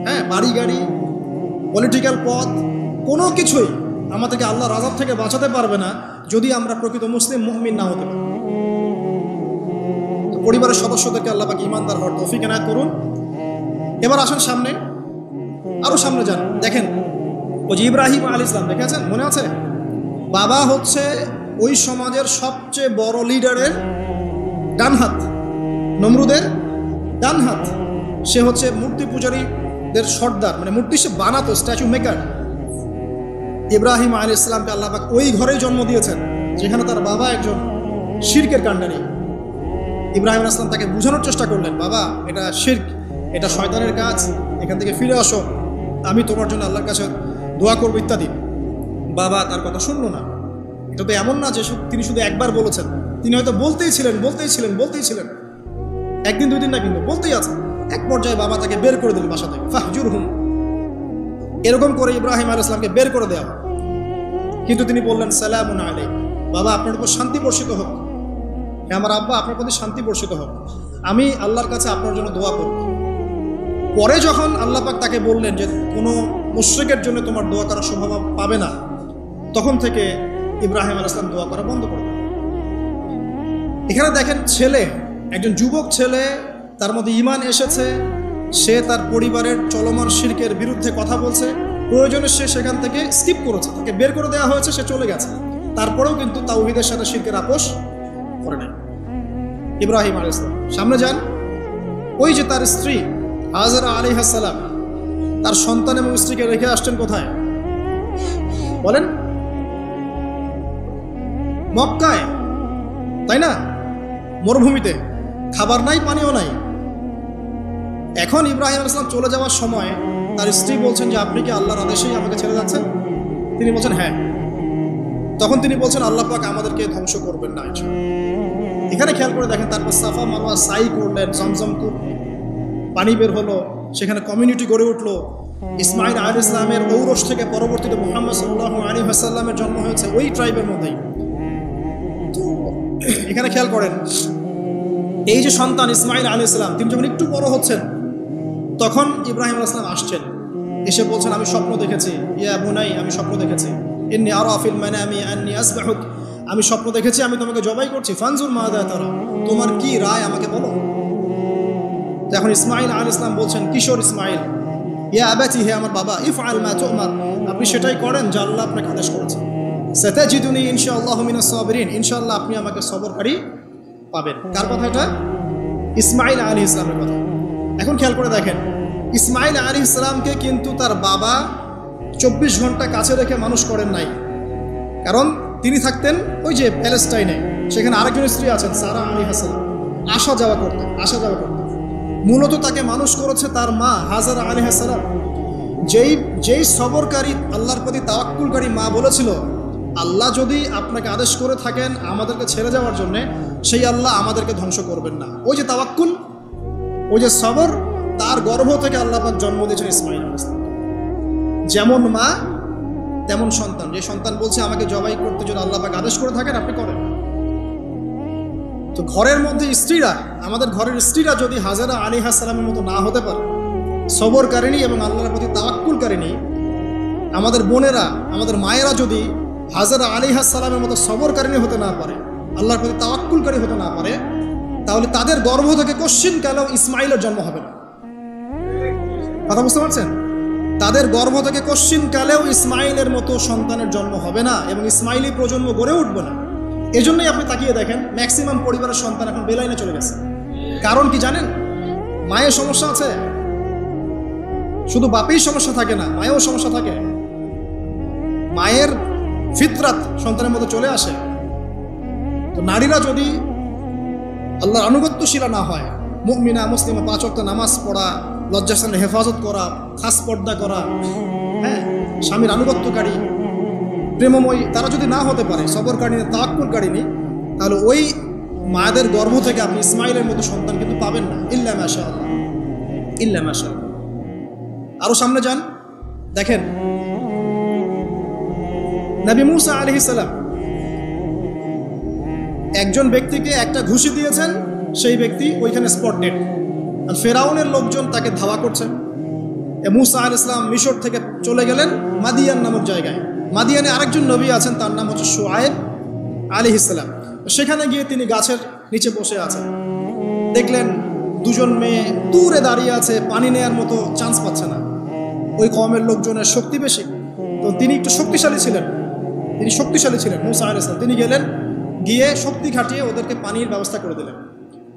হ্যাঁ, বাড়ি গাড়ি, পলিটিক্যাল পথ, কোনো কিছুই আমাদেরকে আল্লাহর আযাব থেকে বাঁচাতে পারবে না যদি আমরা প্রকৃত মুসলিম মুমিন না হতে পারি। তো পরিবারের সদস্যদেরকে আল্লাহ পাক ঈমানদার হওয়ার তৌফিক এনায়েত করুন। এবার আসেন সামনে, আরো সামনে যান। দেখেন ওই যে ইব্রাহিম আলাইহিস সালাম, দেখেছেন? মনে আছে? বাবা হচ্ছে ওই সমাজের সবচেয়ে বড় লিডারের ডান হাত, নমরুদের ডান হাত। সে হচ্ছে মূর্তি পূজারীদের সর্দার, মানে মূর্তি সে বানাতো, স্ট্যাচু মেকার। ইব্রাহিম আলাইহিস সালামকে আল্লাহ পাক ওই ঘরেই জন্ম দিয়েছেন যেখানে তার বাবা একজন শিরকের কাণ্ডারি। ইব্রাহিম আলাইহিস সালাম তাকে বোঝানোর চেষ্টা করলেন, বাবা এটা শিরক, এটা শয়তানের কাজ, এখান থেকে ফিরে আসো, আমি তোমার জন্য আল্লাহর কাছে দোয়া করবো ইত্যাদি। বাবা তার কথা শুনলো না। এটা তো এমন না যে তিনি শুধু একবার বলেছেন, তিনি হয়তো বলতেই ছিলেন, একদিন দুই দিন না, কিন্তু বলতেই আছে। এক পর্যায়ে বাবা তাকে বের করে দিলেন বাসা থেকে, ফাহজুরহুম, এরকম করে ইব্রাহিম আলাইহিস সালামকে বের করে দেওয়া। কিন্তু তিনি বললেন, সালামুন আলাইকুম, বাবা আপনার উপর শান্তি বর্ষিত হোক, আমার আব্বা আপনার প্রতি শান্তি বর্ষিত হোক, আমি আল্লাহর কাছে আপনার জন্য দোয়া করব। পরে যখন আল্লাহ পাক তাকে বললেন যে কোনো মুশরিকের জন্য তোমার দোয়া করার স্বভাব পাবে না, তখন থেকে ইব্রাহিম আলাইহিস সালাম দোয়া করা বন্ধ করে দেন। এখানে দেখেন, ছেলে, একজন যুবক ছেলে, তার মধ্যে ঈমান এসেছে, সে তার পরিবারের চলমান শিরকের বিরুদ্ধে কথা বলছে, প্রয়োজনে সে সেখান থেকে স্কিপ করেছে, তাকে বের করে দেওয়া হয়েছে, সে চলে গেছে, তারপরেও কিন্তু তাওহীদের সাথে শিরকের আপোষ করে নেয়। ইব্রাহিম আলাইহিস সালাম সামনে যান। ওই যে তার স্ত্রী হাজরা আলাইহিস সালাম তার সন্তান এবং স্ত্রীকে রেখে আসছেন কোথায় বলেন? মক্কায়, তাই না? মরুভূমিতে, খাবার নাই, পানিও নাই। এখন ইব্রাহিম আলাইহিস সালাম চলে যাওয়ার সময় তার স্ত্রী বলছেন যে আপনি কি আল্লাহর আদেশেই আমাকে ছেড়ে যাচ্ছেন? তিনি বলছেন হ্যাঁ। তখন তিনি বলছেন আল্লাহ পাক আমাদেরকে ধ্বংস করবেন না ইনশাআল্লাহ। এখানে খেয়াল করে দেখেন, তারপর সাফা মারওয়া সাই করলেন, জমজম পানি বের হলো, সেখানে কমিউনিটি গড়ে উঠলো। ইসমাইল আলাইহিস সালামের ঔরস থেকে পরবর্তীতে মুহাম্মদ সাল্লাল্লাহু আলাইহি ওয়াসাল্লামের জন্ম হয়েছে ওই ট্রাইবের মধ্যেই। তো এখানে খেয়াল করেন, এই যে সন্তান ইসমাইল আলাইহিস সালাম, তিনি যখন একটু বড় হচ্ছেন তখন ইব্রাহিম আলাইহিস সালাম আসছেন, এসে বলছেন আমি স্বপ্ন দেখেছি, ইয়া বুনাই আমি স্বপ্ন দেখেছি, ইন্নী আরা ফিল মানামি আন্নী আসবাহুক, আমি স্বপ্ন দেখেছি আমি তোমাকে জবাই করছি, ফানজুর মাযা তারা, তোমার কি রায় আমাকে বলো। এখন ইসমাইল আলাইহিস সালাম বলছেন, কিশোর ইসমাইল, ইয়া আবাতি, হে আমার বাবা, ইফআল মা তুমার, আপনি সেটাই করেন যা আল্লাহ আপনাকে আদেশ করেছেন। সাতাজিদুনি ইনশাআল্লাহু মিনাস সাবিরিন, ইনশাআল্লাহ আপনি আমাকে সবরকারী পাবেন। কার কথা এটা? ইসমাইল আলাইহিস সালামের কথা। এখন খেয়াল করে দেখেন, ইসমাইল আলাইহিস সালামকে কিন্তু তার বাবা 24 ঘন্টা কাছে রেখে মানুষ করেন নাই। কারণ তিনি থাকতেন ওই যে প্যালেস্টাইনে, সেখানে আরেকজন স্ত্রী আছেন সারা আলাইহিস সালাম, আসা যাওয়া করতেন। মূলত তাকে মানুষ করেছে তার মা হাজারা আলাইহিস সালাম, যেই সবরকারী আল্লাহর প্রতি তাওয়াক্কুলকারী মা বলেছিল, আল্লাহ যদি আপনাকে আদেশ করে থাকেন আমাদেরকে ছেড়ে যাওয়ার জন্যে, সেই আল্লাহ আমাদেরকে ধ্বংস করবেন না। ওই যে তাওয়াক্কুল, ওই যে সবর, তার গর্ভ থেকে আল্লাহ পাক জন্ম দিয়েছেন ইসমাইল আলাইহিস সালাম। যেমন মা তেমন সন্তান, যে সন্তান বলছে আমাকে জবাই করতে যদি আল্লাহ পাক আদেশ করে থাকেন আপনি করেন। তো ঘরের মধ্যে স্ত্রীরা, আমাদের ঘরের স্ত্রীরা যদি হাজারা আলাইহিস সালামের মতো না হতে পারে, সবরকারিনী এবং আল্লাহর প্রতি তাওয়াক্কুলকারিনী, আমাদের বোনেরা, আমাদের মায়েরা যদি হাজারা আলাইহিস সালামের মতো সবরকারিনী হতে না পারে, আল্লাহর প্রতি তাওয়াক্কুলকারী হতে না পারে, তাহলে তাদের গর্ভ থেকে কোশ্চিন কালেও ইসমাইলের জন্ম হবে না। কথা বুঝতে পারছেন? তাদের গর্ভ থেকে কোশ্চিন কালেও ইসমাইলের মতো সন্তানের জন্ম হবে না এবং ইসমাইলি প্রজন্ম গড়ে উঠবে না। এই জন্যই আপনি তাকিয়ে দেখেন, ম্যাক্সিমাম পরিবারের সন্তান এখন বেলাইনে চলে গেছে। কারণ কি জানেন? মায়ের সমস্যা আছে। শুধু বাপেই সমস্যা থাকে না, মায়েও সমস্যা থাকে। মায়ের ফিতরাত সন্তানের মধ্যে চলে আসে। তো নারীরা যদি আল্লাহর আনুগত্যশীলা না হয়, মুমিনা মুসলিমা, 5 ওয়াক্ত নামাজ পড়া, লজ্জাস্থানের হেফাজত করা, খাস পর্দা করা, হ্যাঁ, স্বামীর আনুগত্যকারী, প্রেমময়ী, তারা যদি না হতে পারে, সবরকারিনী, তাওয়াক্কুলকারিনী, তাহলে ওই মায়েদের গর্ভ থেকে আপনি ইসমাইলের মতো সন্তান কিন্তু পাবেন না। ইল্লা মাশাআল্লাহ, ইল্লা মাশাআল্লাহ। আরো সামনে যান, দেখেন নবী মুসা আলাইহিস সালাম একজন ব্যক্তিকে একটা ঘুষি দিয়েছেন, সেই ব্যক্তি ওইখানে স্পট ডেড। আর ফেরাউনের লোকজন তাকে ধাওয়া করছেন। মুসা আলাইহিস সালাম মিশর থেকে চলে গেলেন মাদিয়ান নামক জায়গায়। মাদিয়ানে আরেকজন নবী আছেন, তার নাম হচ্ছে শুআয়ব আলাইহিস সালাম। সেখানে গিয়ে তিনি গাছের নিচে বসে আছেন, দেখলেন দুজন মেয়ে দূরে দাঁড়িয়ে আছে, পানি নেয়ার মতো চান্স পাচ্ছে না। ওই কওমের লোকজনের শক্তি বেশি, তো তিনি একটু শক্তিশালী ছিলেন, মুসা আলাইহিস সালাম। তিনি গেলেন, গিয়ে শক্তি খাটিয়ে ওদেরকে পানির ব্যবস্থা করে দিলেন।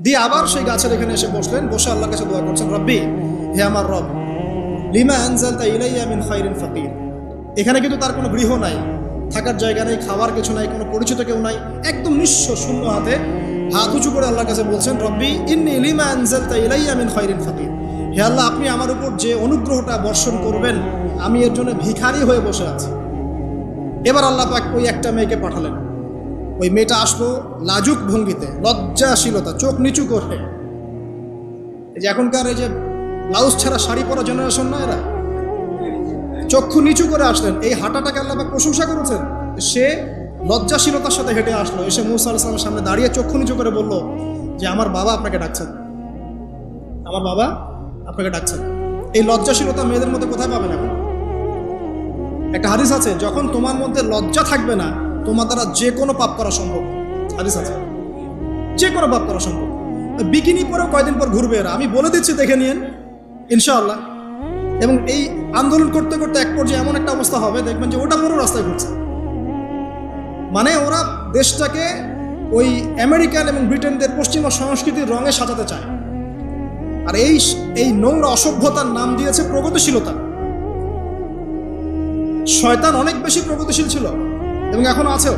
দিয়ে আবার সেই গাছের এখানে এসে বসলেন, বসে আল্লাহর কাছে দোয়া করছেন, রব্বি, হে আমার রব, লিমা আনজালতা ইলাইয়া মিন খায়রিন ফাকির। এখানে কিন্তু তার কোনো গৃহ নাই, থাকার জায়গা নেই, খাওয়ার কিছু নাই, কোনো পরিচিত কেউ নাই, একদম নিঃস্ব শূন্য হাতে হাত উঁচু করে আল্লাহর কাছে বলছেন, রব্বি ইন্নী লিমা আনজালতা ইলাইয়া মিন খায়রিন ফাকির। হে আল্লাহ, আপনি আমার উপর যে অনুগ্রহটা বর্ষণ করবেন, আমি এর জন্য ভিখারি হয়ে বসে আছি। এবার আল্লাহ পাক ওই একটা মেয়েকে পাঠালেন। ওই মেয়েটা আসলো লাজুক ভঙ্গিতে, লজ্জাশীলতা, চোখ নিচু করে। এই যে এখনকার এই যে ব্লাউজ ছাড়া শাড়ি পরা জেনারেশন না, এরা চক্ষু নিচু করে আসলেন। এই হাঁটাটাকে আল্লাহ পাক প্রশংসা করেছেন। সে লজ্জাশীলতার সাথে হেঁটে আসলো, এসে মুসা আলাইহিস সালামের সামনে দাঁড়িয়ে চক্ষু নিচু করে বলল যে আমার বাবা আপনাকে ডাকছেন, আমার বাবা আপনাকে ডাকছেন। এই লজ্জাশীলতা মেয়েদের মধ্যে কোথায় পাবেন? এখন একটা হাদিস আছে, যখন তোমার মধ্যে লজ্জা থাকবে না, তোমার দ্বারা যে কোনো পাপ করা সম্ভব। হাদিস আছে, যে কোনো পাপ করা সম্ভব। বিকিনি পরেও কয়দিন পর ঘুরবে এরা, আমি বলে দিচ্ছি, দেখে নিন ইনশাআল্লাহ। এবং এই আন্দোলন করতে করতে এক পর্যায়ে এমন একটা অবস্থা হবে, দেখবেন যে ওটা পুরো রাস্তায় ঘুরছে। মানে ওরা দেশটাকে ওই আমেরিকান এবং ব্রিটেনদের পশ্চিমা সংস্কৃতির রঙে সাজাতে চায়। আর এই নোংরা অসভ্যতার নাম দিয়েছে প্রগতিশীলতা। শয়তান অনেক বেশি প্রগতিশীল ছিল এবং এখনো আছেও।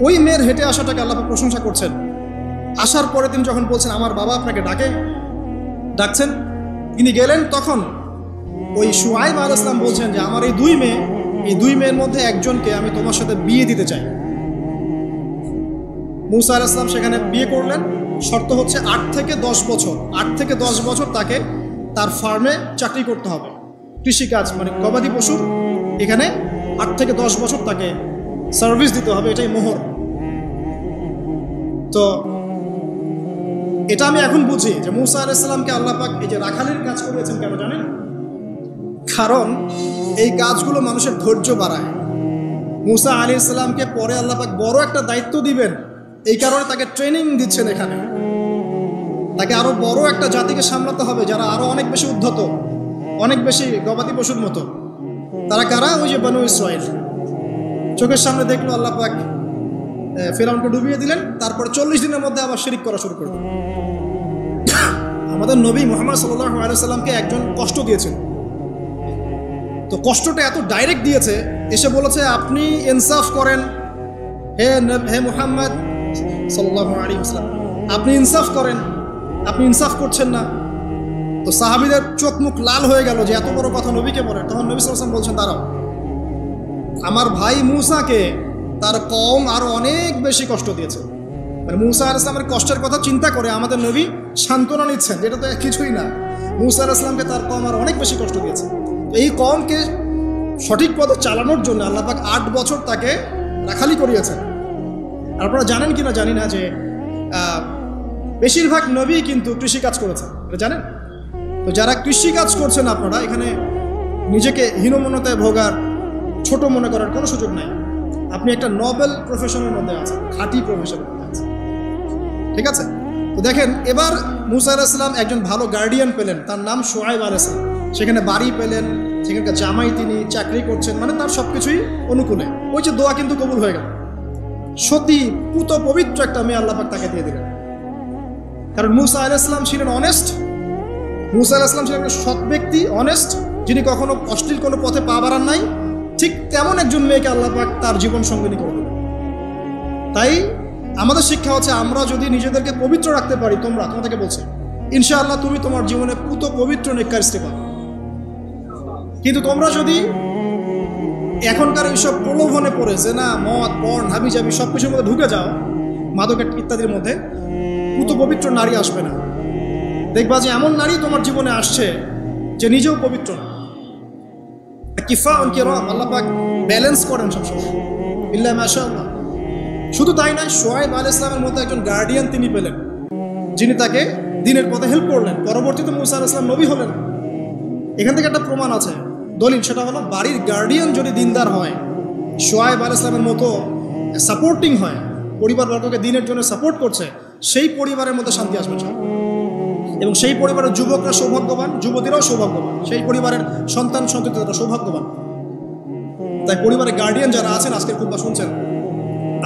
ওই মেয়ের হেঁটে আসাটাকে আল্লাহ প্রশংসা করছেন। আসার পরে তিনি যখন বলছেন আমার বাবা আপনাকে ডাকছেন, তিনি গেলেন, তখন ওই শুআয়ব আলাইহিস সালাম বলছেন যে আমার এই দুই মেয়ে এই দুই মেয়ের মধ্যে একজনকে আমি তোমার সাথে বিয়ে দিতে চাই। মূসা আলাইহিস সালাম সেখানে বিয়ে করলেন। শর্ত হচ্ছে 8 থেকে 10 বছর, 8 থেকে 10 বছর তাকে তার ফার্মে চাকরি করতে হবে, কৃষিকাজ মানে গবাদি পশুর এখানে 8 থেকে 10 বছর তাকে সার্ভিস দিতে হবে, এটাই মোহর। তো এটা আমি এখন বুঝি যে মূসা আলাইহিস সালামকে আল্লাহ পাক এই যে রাখালের কাজ করিয়েছেন কেন জানেন? কারণ এই কাজগুলো মানুষের ধৈর্য বাড়ায়। মূসা আলাইহিস সালামকে পরে আল্লাহ পাক বড় একটা দায়িত্ব দিবেন, এই কারণে তাকে ট্রেনিং দিচ্ছেন এখানে। তাকে আরো বড় একটা জাতিকে সামলাতে হবে যারা আরো অনেক বেশি উদ্ধত, অনেক বেশি গবাদি পশুর মতো। তারা কারা? ওই যে বনু ইসরাইল। চোখের সামনে দেখলো আল্লাহ পাক ফিরআউনকে ডুবিয়ে দিলেন, তারপর 40 দিনের মধ্যে আবার শিরক করা শুরু করে দিলেন। আমাদের নবী মুহাম্মদ সাল্লাল্লাহু আলাইহি ওয়াসাল্লামকে একজন কষ্ট দিয়েছেন। তো কষ্টটা এত ডাইরেক্ট দিয়েছে, এসে বলেছে আপনি ইনসাফ করেন, হে মুহাম্মদ সাল্লাল্লাহু আলাইহি ওয়াসাল্লাম, আপনি ইনসাফ করেন, আপনি ইনসাফ করছেন না। তো সাহাবীদের চোখ মুখ লাল হয়ে গেল যে এত বড় কথা নবীকে বলেন। তখন নবী সাল্লাল্লাহু আলাইহি ওয়াসাল্লাম বলছেন, দাঁড়াও, আমার ভাই মূসাকে তার কওম আরো অনেক বেশি কষ্ট দিয়েছে। মানে মূসা আলাইহিস সালামের কষ্টের কথা চিন্তা করে আমাদের নবী সান্ত্বনা নিচ্ছেন, যেটা তো কিছুই না। মূসা আলাইহিস সালামকে তার কওম আরো অনেক বেশি কষ্ট দিয়েছে। এই কওমকে সঠিক পথে চালানোর জন্য আল্লাহ পাক 8 বছর তাকে রাখালি করিয়েছেন। আপনারা জানেন কিনা জানি না যে বেশিরভাগ নবী কিন্তু কৃষিকাজ করেছেন, এটা জানেন? তো যারা কৃষিকাজ করছেন আপনারা এখানে নিজেকে হীনমন্যতায় ভোগার, ছোট মনে করার কোনো সুযোগ নাই। আপনি একটা নোবেল প্রফেশনের মধ্যে আছেন, খাঁটি প্রফেশনের মধ্যে আছেন, ঠিক আছে? তো দেখেন, এবার মূসা আলাইহিস সালাম একজন ভালো গার্ডিয়ান পেলেন, তার নাম শুআয়ব আলাইহিস সালাম। সেখানে বাড়ি পেলেন, সেখানকার জামাই, তিনি চাকরি করছেন, মানে তার সবকিছুই অনুকূলে। ওই যে দোয়া কিন্তু কবুল হয়ে গেল। সতী পুত পবিত্র একটা মেয়ে আল্লাহ পাক তাকে দিয়ে দিলেন। কারণ মূসা আলাইহিস সালাম ছিলেন অনেস্ট, মূসা আলাইহিস সালাম ছিলেন একটা সৎ ব্যক্তি, অনেস্ট, যিনি কখনো অশ্লীল কোনো পথে পা বাড়ান নাই। ঠিক তেমন একজন মেয়েকে আল্লাহ পাক তার জীবন সঙ্গিনী করে দিলেন। তাই আমাদের শিক্ষা হচ্ছে, আমরা যদি নিজেদেরকে পবিত্র রাখতে পারি, তোমাদেরকে বলছে ইনশাআল্লাহ তুমি তোমার জীবনে পুত পবিত্র নেককার স্ত্রী পাবে। কিন্তু তোমরা যদি এখনকার এইসব প্রলোভনে পড়ে যে না মদ, পর্ন, হাবিজাবি সব কিছুর মধ্যে ঢুকে যাও, মাদক ইত্যাদির মধ্যে, পুত পবিত্র নারী আসবে না। দেখবা যে এমন নারী তোমার জীবনে আসছে যে নিজেও পবিত্র না। কিফা কিরাম আল্লাহ পাক ব্যালেন্স করেন সবসময়, ইল্লা মাশাআল্লাহ। শুধু তাই নয়, শুআয়ব আলাইহিস সালামের মতো একজন গার্ডিয়ান তিনি পেলেন, যিনি তাকে দ্বীনের পথে হেল্প করলেন। পরবর্তীতে মূসা আলাইহিস সালাম নবী হলেন। এখান থেকে একটা প্রমাণ আছে, দলিল, সেটা হলো বাড়ির গার্ডিয়ান যদি দিনদার হয়, শুআয়ব আলাইহিস সালামের মতো সাপোর্টিং হয়, পরিবারবর্গকে দ্বীনের জন্য সাপোর্ট করছে, সেই পরিবারের মধ্যে শান্তি আসবে। এবং সেই পরিবারের যুবকরা সৌভাগ্যবান, যুবতীরাও সৌভাগ্যবান, সেই পরিবারের সন্তান সন্ততিরা সৌভাগ্যবান। তাই পরিবারের গার্ডিয়ান যারা আছেন, আজকের খুতবা শুনছেন,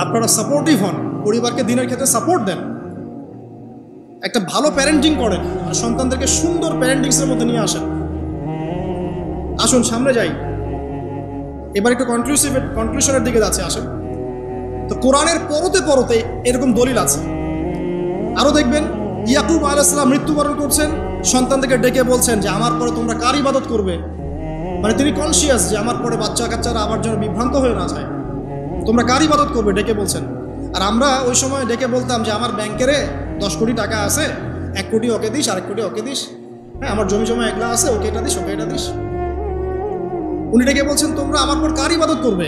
আপনারা সাপোর্টিভ হন, পরিবারকে দ্বীনের ক্ষেত্রে সাপোর্ট দেন, একটা ভালো প্যারেন্টিং করেন, আর সন্তানদেরকে সুন্দর প্যারেন্টিংসের মধ্যে নিয়ে আসেন। আসুন সামনে যাই, এবার একটু কনক্লুশনের দিকে যাচ্ছে, আসেন। তো কোরআনের পরতে পরতে এরকম দলিল আছে। আরো দেখবেন, ইয়াকুব আলাইহিস সালাম মৃত্যুবরণ করছেন, সন্তানদেরকে ডেকে বলছেন যে আমার পরে তোমরা কার ইবাদত করবে। মানে তিনি কনসিয়াস যে আমার পরে বাচ্চা কাচ্চারা আবার যেন বিভ্রান্ত হয়ে না যায়, তোমরা কার ইবাদত করবে ডেকে বলছেন। আর আমরা ওই সময় ডেকে বলতাম যে আমার ব্যাংকেরে 10 কোটি টাকা আছে, 1 কোটি ওকে দিস, 1 কোটি ওকে দিস, হ্যাঁ আমার জমি জমা এগুলা আছে, ওকে এটা দিস, ওকে এটা দিস। উনি ডেকে বলছেন তোমরা আমার পর কার ইবাদত করবে।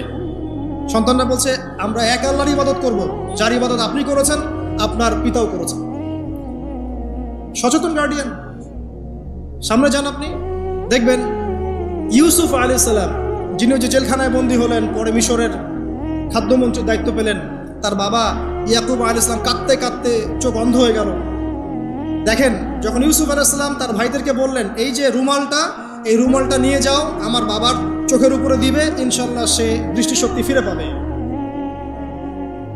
সন্তানরা বলছে আমরা এক আল্লাহর ইবাদত করব, যার ইবাদত আপনি করেছেন, আপনার পিতাও করেছেন। সচেতন গার্ডিয়ান। সামনে যান, আপনি দেখবেন ইউসুফ আলাইহিস সালাম, যিনি যে জেলখানায় বন্দী হলেন, পরে মিশরের খাদ্যমন্ত্রীর দায়িত্ব পেলেন, তার বাবা ইয়াকুব আলাইহিস সালাম কাঁদতে কাঁদতে চোখ অন্ধ হয়ে গেল। দেখেন, যখন ইউসুফ আলাইহিস সালাম তার ভাইদেরকে বললেন এই যে রুমালটা, এই রুমালটা নিয়ে যাও, আমার বাবার চোখের উপরে দিবে, ইনশাল্লাহ সে দৃষ্টিশক্তি ফিরে পাবে।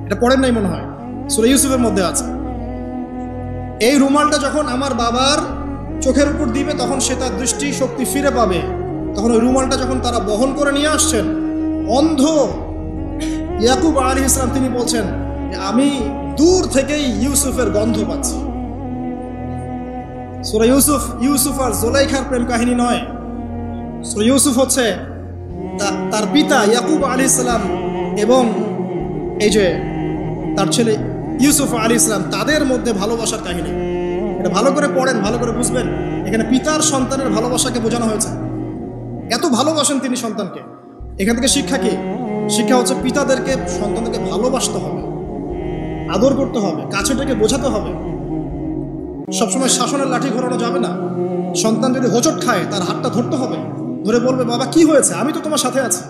এটা পড়েন নাই মনে হয়, সূরা ইউসুফের মধ্যে আছে। এই রুমালটা যখন আমার বাবার চোখের উপর দিবে, তখন সে তার দৃষ্টিশক্তি ফিরে পাবে। তখন ওই রুমালটা যখন তারা বহন করে নিয়ে আসছেন, অন্ধ ইয়াকুব আলাইহিস সালাম তিনি বলছেন যে আমি দূর থেকেই ইউসুফের গন্ধ পাচ্ছি। সূরা ইউসুফ আর জুলাইখার প্রেম কাহিনী নয়, সূরা ইউসুফ হচ্ছে তার পিতা ইয়াকুব আলাইহিস সালাম এবং এই যে তার ছেলে ইউসুফ আলাইহিস সালাম, তাদের মধ্যে ভালোবাসার কাহিনী। এটা ভালো করে পড়েন, ভালো করে বুঝবেন। এখানে পিতার সন্তানের ভালোবাসাকে বোঝানো হয়েছে। এত ভালোবাসেন তিনি সন্তানকে। এখান থেকে শিক্ষা কি? শিক্ষা হচ্ছে পিতাদেরকে সন্তানদেরকে ভালোবাসতে হবে, আদর করতে হবে, কাছে থেকে বোঝাতে হবে। সবসময় শাসনের লাঠি ঘোরানো যাবে না। সন্তান যদি হোঁচট খায় তার হাতটা ধরতে হবে, ধরে বলবে, বাবা কি হয়েছে, আমি তো তোমার সাথে আছি।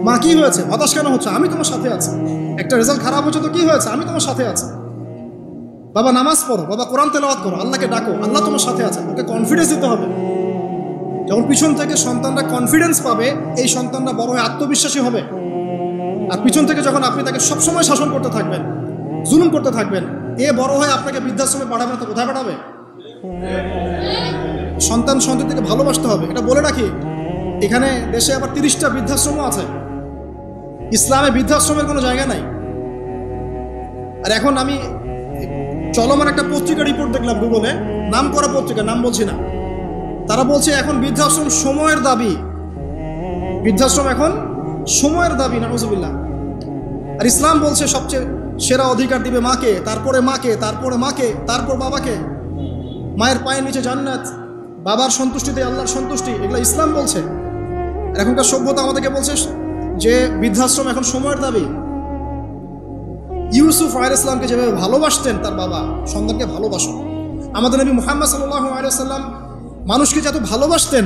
মা কি হয়েছে, হতাশ কেন হচ্ছে, আমি তোমার সাথে আছি। একটা রেজাল্ট খারাপ হচ্ছে তো কি হয়েছে, আমি তোমার সাথে আছি। বাবা নামাজ পড়ো, বাবা কোরআন তেলাওয়াত করো, আল্লাহকে ডাকো, আল্লাহ তোমার সাথে আছে। ওকে কনফিডেন্স দিতে হবে। যখন পিছন থেকে সন্তানরা কনফিডেন্স পাবে, এই সন্তানরা বড় হয়ে আত্মবিশ্বাসী হবে। আর পিছন থেকে যখন আপনি তাকে সবসময় শাসন করতে থাকবেন, জুলুম করতে থাকবেন, এ বড় হয়ে আপনাকে বৃদ্ধাশ্রমে পাঠাবে না তো কোথায় পাঠাবে? সন্তানদেরকে ভালোবাসতে হবে। এটা বলে রাখি, এখানে দেশে আবার 30টা বৃদ্ধাশ্রমও আছে। ইসলামে বৃদ্ধাশ্রমের কোনো জায়গা নাই। আর এখন আমি চলমান একটা পত্রিকা রিপোর্ট দেখলাম গুগলে, নাম করা পত্রিকা, নাম বলছি না। তারা বলছে এখন বৃদ্ধাশ্রম সময়ের দাবি। বৃদ্ধাশ্রম এখন সময়ের দাবি, নাউজুবিল্লাহ। আর ইসলাম বলছে সবচেয়ে সেরা অধিকার দিবে মাকে, তারপরে মাকে, তারপরে মাকে, তারপর বাবাকে। মায়ের পায়ের নিচে জান্নাত, বাবার সন্তুষ্টিতে আল্লাহর সন্তুষ্টি, এগুলো ইসলাম বলছে। আর এখনকার সভ্যতা আমাদেরকে বলছে যে বৃদ্ধাশ্রম এখন সময়ের দাবি। ইউসুফ আলাইহিস সালামকে যেভাবে ভালোবাসতেন তার বাবা, সন্তানকে ভালোবাসো। আমাদের নবী মুহাম্মদ সাল্লাল্লাহু আলাইহি ওয়াসাল্লাম মানুষকে যত ভালোবাসতেন,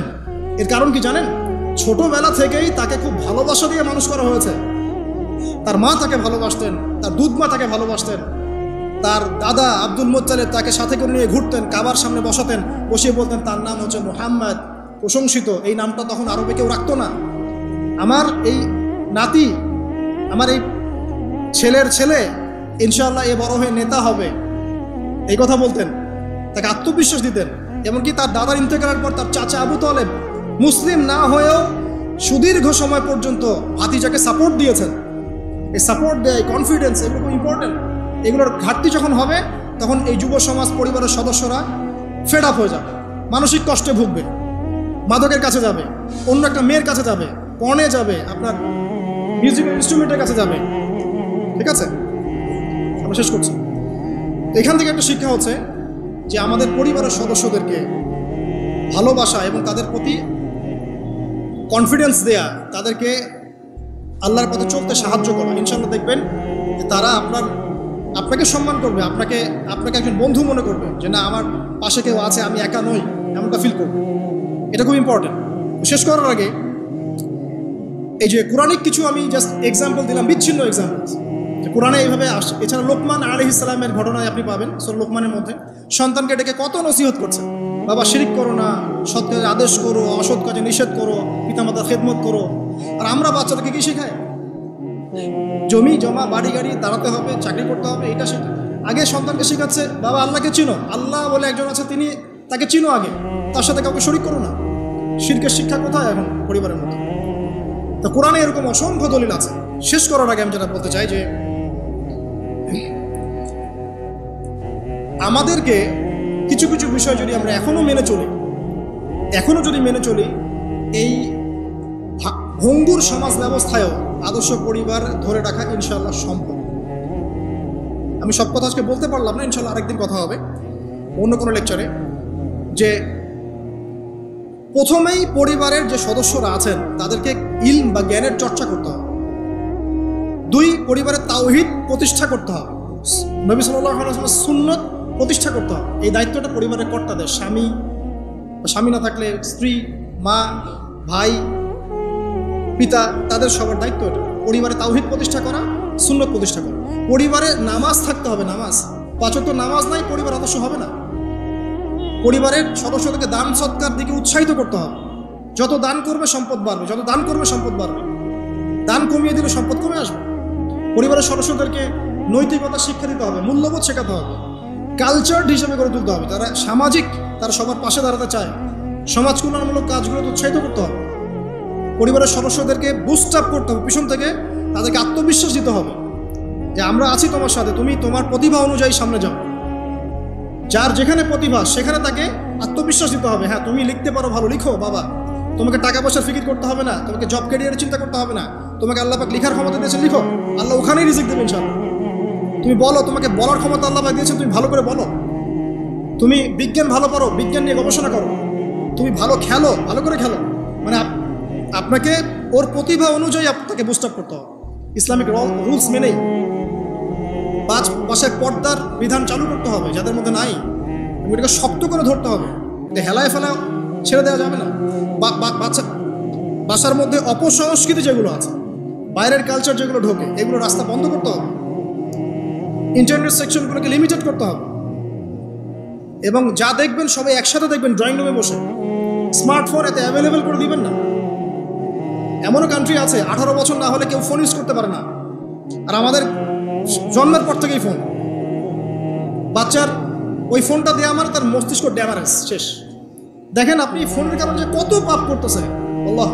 এর কারণ কি জানেন? ছোটবেলা থেকেই তাকে খুব ভালোবাসা দিয়ে মানুষ করা হয়েছে। তার মা তাকে ভালোবাসতেন, তার দুধ মা তাকে ভালোবাসতেন। তার দাদা আব্দুল মুত্তালিব তাকে সাথে করে নিয়ে ঘুরতেন, কাবার সামনে বসাতেন, বসিয়ে বলতেন তার নাম হচ্ছে মুহাম্মদ, প্রশংসিত। এই নামটা তখন আরবে কেউ রাখতো না। আমার এই নাতি, আমার এই ছেলের ছেলে ইনশাআল্লাহ এ বড় হয়ে নেতা হবে, এই কথা বলতেন। তাকে আত্মবিশ্বাস দিতেন। এমনকি তার দাদার ইন্তেকালের পর তার চাচা আবু তালেব মুসলিম না হয়েও সুদীর্ঘ সময় পর্যন্ত ভাতিজাকে সাপোর্ট দিয়েছেন। এই সাপোর্ট দেয়, কনফিডেন্স, এগুলো খুব ইম্পর্টেন্ট। এগুলোর ঘাটতি যখন হবে তখন এই যুব সমাজ পরিবারের সদস্যরা ফেড আপ হয়ে যাবে, মানসিক কষ্টে ভুগবে, মাদকের কাছে যাবে, অন্য একটা মেয়ের কাছে যাবে, পর্নে যাবে, আপনার মিউজিক্যাল ইনস্ট্রুমেন্টের কাছে যাবে। ঠিক আছে, আমরা শেষ করছি। এখান থেকে একটা শিক্ষা হচ্ছে যে আমাদের পরিবারের সদস্যদেরকে ভালোবাসা এবং তাদের প্রতি কনফিডেন্স দেয়া, তাদেরকে আল্লাহর পথে চলতে সাহায্য করা। ইনশাআল্লাহ দেখবেন যে তারা আপনাকে সম্মান করবে, আপনাকে একজন বন্ধু মনে করবে, যে না আমার পাশে কেউ আছে, আমি একা নই, এমনটা ফিল করবে। এটা খুব ইম্পর্টেন্ট। শেষ করার আগে এই যে কোরআনিক কিছু আমি জাস্ট এক্সাম্পল দিলাম, বিচ্ছিন্ন এক্সাম্পল যে কোরআনে এইভাবে আসছে। এছাড়া লোকমান আলাইহিস সালামের ঘটনায় আপনি পাবেন সূরা লোকমানের মধ্যে সন্তানকে ডেকে কত নসিহত করছে। বাবা শিরিক করো না, সৎ কাজে আদেশ করো, অসৎ কাজে নিষেধ করো, পিতামাতার খেদমত করো। আর আমরা বাচ্চাদেরকে কি শেখাই? জমি জমা, বাড়ি গাড়ি, দাঁড়াতে হবে, চাকরি করতে হবে, এটা সেটা। আগে সন্তানকে শেখাচ্ছে বাবা আল্লাহকে চিনো, আল্লাহ বলে একজন আছে, তিনি, তাকে চিনো আগে, তার সাথে কাউকে শরিক করো না। শিরকের শিক্ষা কোথায় এখন পরিবারের মধ্যে? তো কোরআনে এরকম অসংখ্য দলিল আছে। শেষ করার আগে আমি যেটা বলতে চাই যে আমাদেরকে কিছু কিছু বিষয় যদি আমরা এখনো যদি মেনে চলি, এই ভঙ্গুর সমাজ ব্যবস্থায়ও আদর্শ পরিবার ধরে রাখা ইনশাআল্লাহ সম্ভব। আমি সব কথা আজকে বলতে পারলাম না, ইনশাআল্লাহ আরেকদিন কথা হবে অন্য কোনো লেকচারে। যে প্রথমেই পরিবারের যে সদস্যরা আছেন তাদেরকে ইলম বা জ্ঞানের চর্চা করতে হবে। 2, পরিবারের তাওহীদ প্রতিষ্ঠা করতে হবে, নবী সাল্লাল্লাহু আলাইহি ওয়াসাল্লামের সুন্নত প্রতিষ্ঠা করতে হবে। এই দায়িত্বটা পরিবারের কর্তাদের, স্বামী না থাকলে স্ত্রী, মা, ভাই, পিতা, তাদের সবার দায়িত্ব এটা। পরিবারে তাওহীদ প্রতিষ্ঠা করা, সুন্নত প্রতিষ্ঠা করা। পরিবারে নামাজ থাকতে হবে, নামাজ। 5 ওয়াক্ত নামাজ নাই, পরিবার আদর্শ হবে না। পরিবারের সদস্যদেরকে দান সৎকার দিকে উৎসাহিত করতে হবে। যত দান করবে সম্পদ বাড়বে, যত দান করবে সম্পদ বাড়বে। দান কমিয়ে দিলে সম্পদ কমে আসবে। পরিবারের সদস্যদেরকে নৈতিকতা শিক্ষা দিতে হবে, মূল্যবোধ শেখাতে হবে, কালচার হিসেবে গড়ে তুলতে হবে। তারা সামাজিক, তারা সবার পাশে দাঁড়াতে চায়, সমাজ কল্যাণমূলক কাজগুলোতে উৎসাহিত করতে হবে। পরিবারের সদস্যদেরকে বুস্ট আপ করতে হবে, পিছন থেকে তাদেরকে আত্মবিশ্বাস দিতে হবে যে আমরা আছি তোমার সাথে, তুমি তোমার প্রতিভা অনুযায়ী সামনে যাও। যার যেখানে প্রতিভা সেখানে তাকে আত্মবিশ্বাস দিতে হবে। হ্যাঁ তুমি লিখতে পারো, ভালো লিখো বাবা, তোমাকে টাকা পয়সার ফিকির করতে হবে না, তোমাকে জব ক্যারিয়ারের চিন্তা করতে হবে না, তোমাকে আল্লাহ পাক লেখার ক্ষমতা দিয়েছেন, লিখো, আল্লাহ ওখানেই রিজিক দেবেন ইনশাআল্লাহ। তুমি বলো, তোমাকে বলার ক্ষমতা আল্লাহ পাক দিয়েছেন, তুমি ভালো করে বলো। তুমি বিজ্ঞান ভালো পারো, বিজ্ঞান নিয়ে গবেষণা করো। তুমি ভালো খেলো, ভালো করে খেলো। মানে আপনাকে ওর প্রতিভা অনুযায়ী আপনাকে বুস্ট আপ করতে হবে ইসলামিক রুলস মেনেই। বাসায় পর্দার বিধান চালু করতে হবে যাদের মধ্যে নাই, ওইটাকে শক্ত করে ধরতে হবে, হেলায় ফেলায় ছেড়ে দেওয়া যাবে না। বাসার মধ্যে অপসংস্কৃতি যেগুলো আছে, বাইরের কালচার যেগুলো ঢোকে, এগুলো রাস্তা বন্ধ করতে হবে। ইন্টারনেট সেকশনগুলোকে লিমিটেড করতে হবে। এবং যা দেখবেন সবাই একসাথে দেখবেন, ড্রয়িং রুমে বসে। স্মার্টফোন এতে অ্যাভেলেবেল করে দিবেন না। এমনও কান্ট্রি আছে 18 বছর না হলে কেউ ফোন ইউজ করতে পারে না, আর আমাদের জন্মের পর থেকেই ফোন। বাচ্চার ওই ফোনটা দেওয়া মানে তার মস্তিষ্ক ড্যামারেজ শেষ। দেখেন আপনি ফোনের কারণে যে কত পাপ করতেছে আল্লাহ।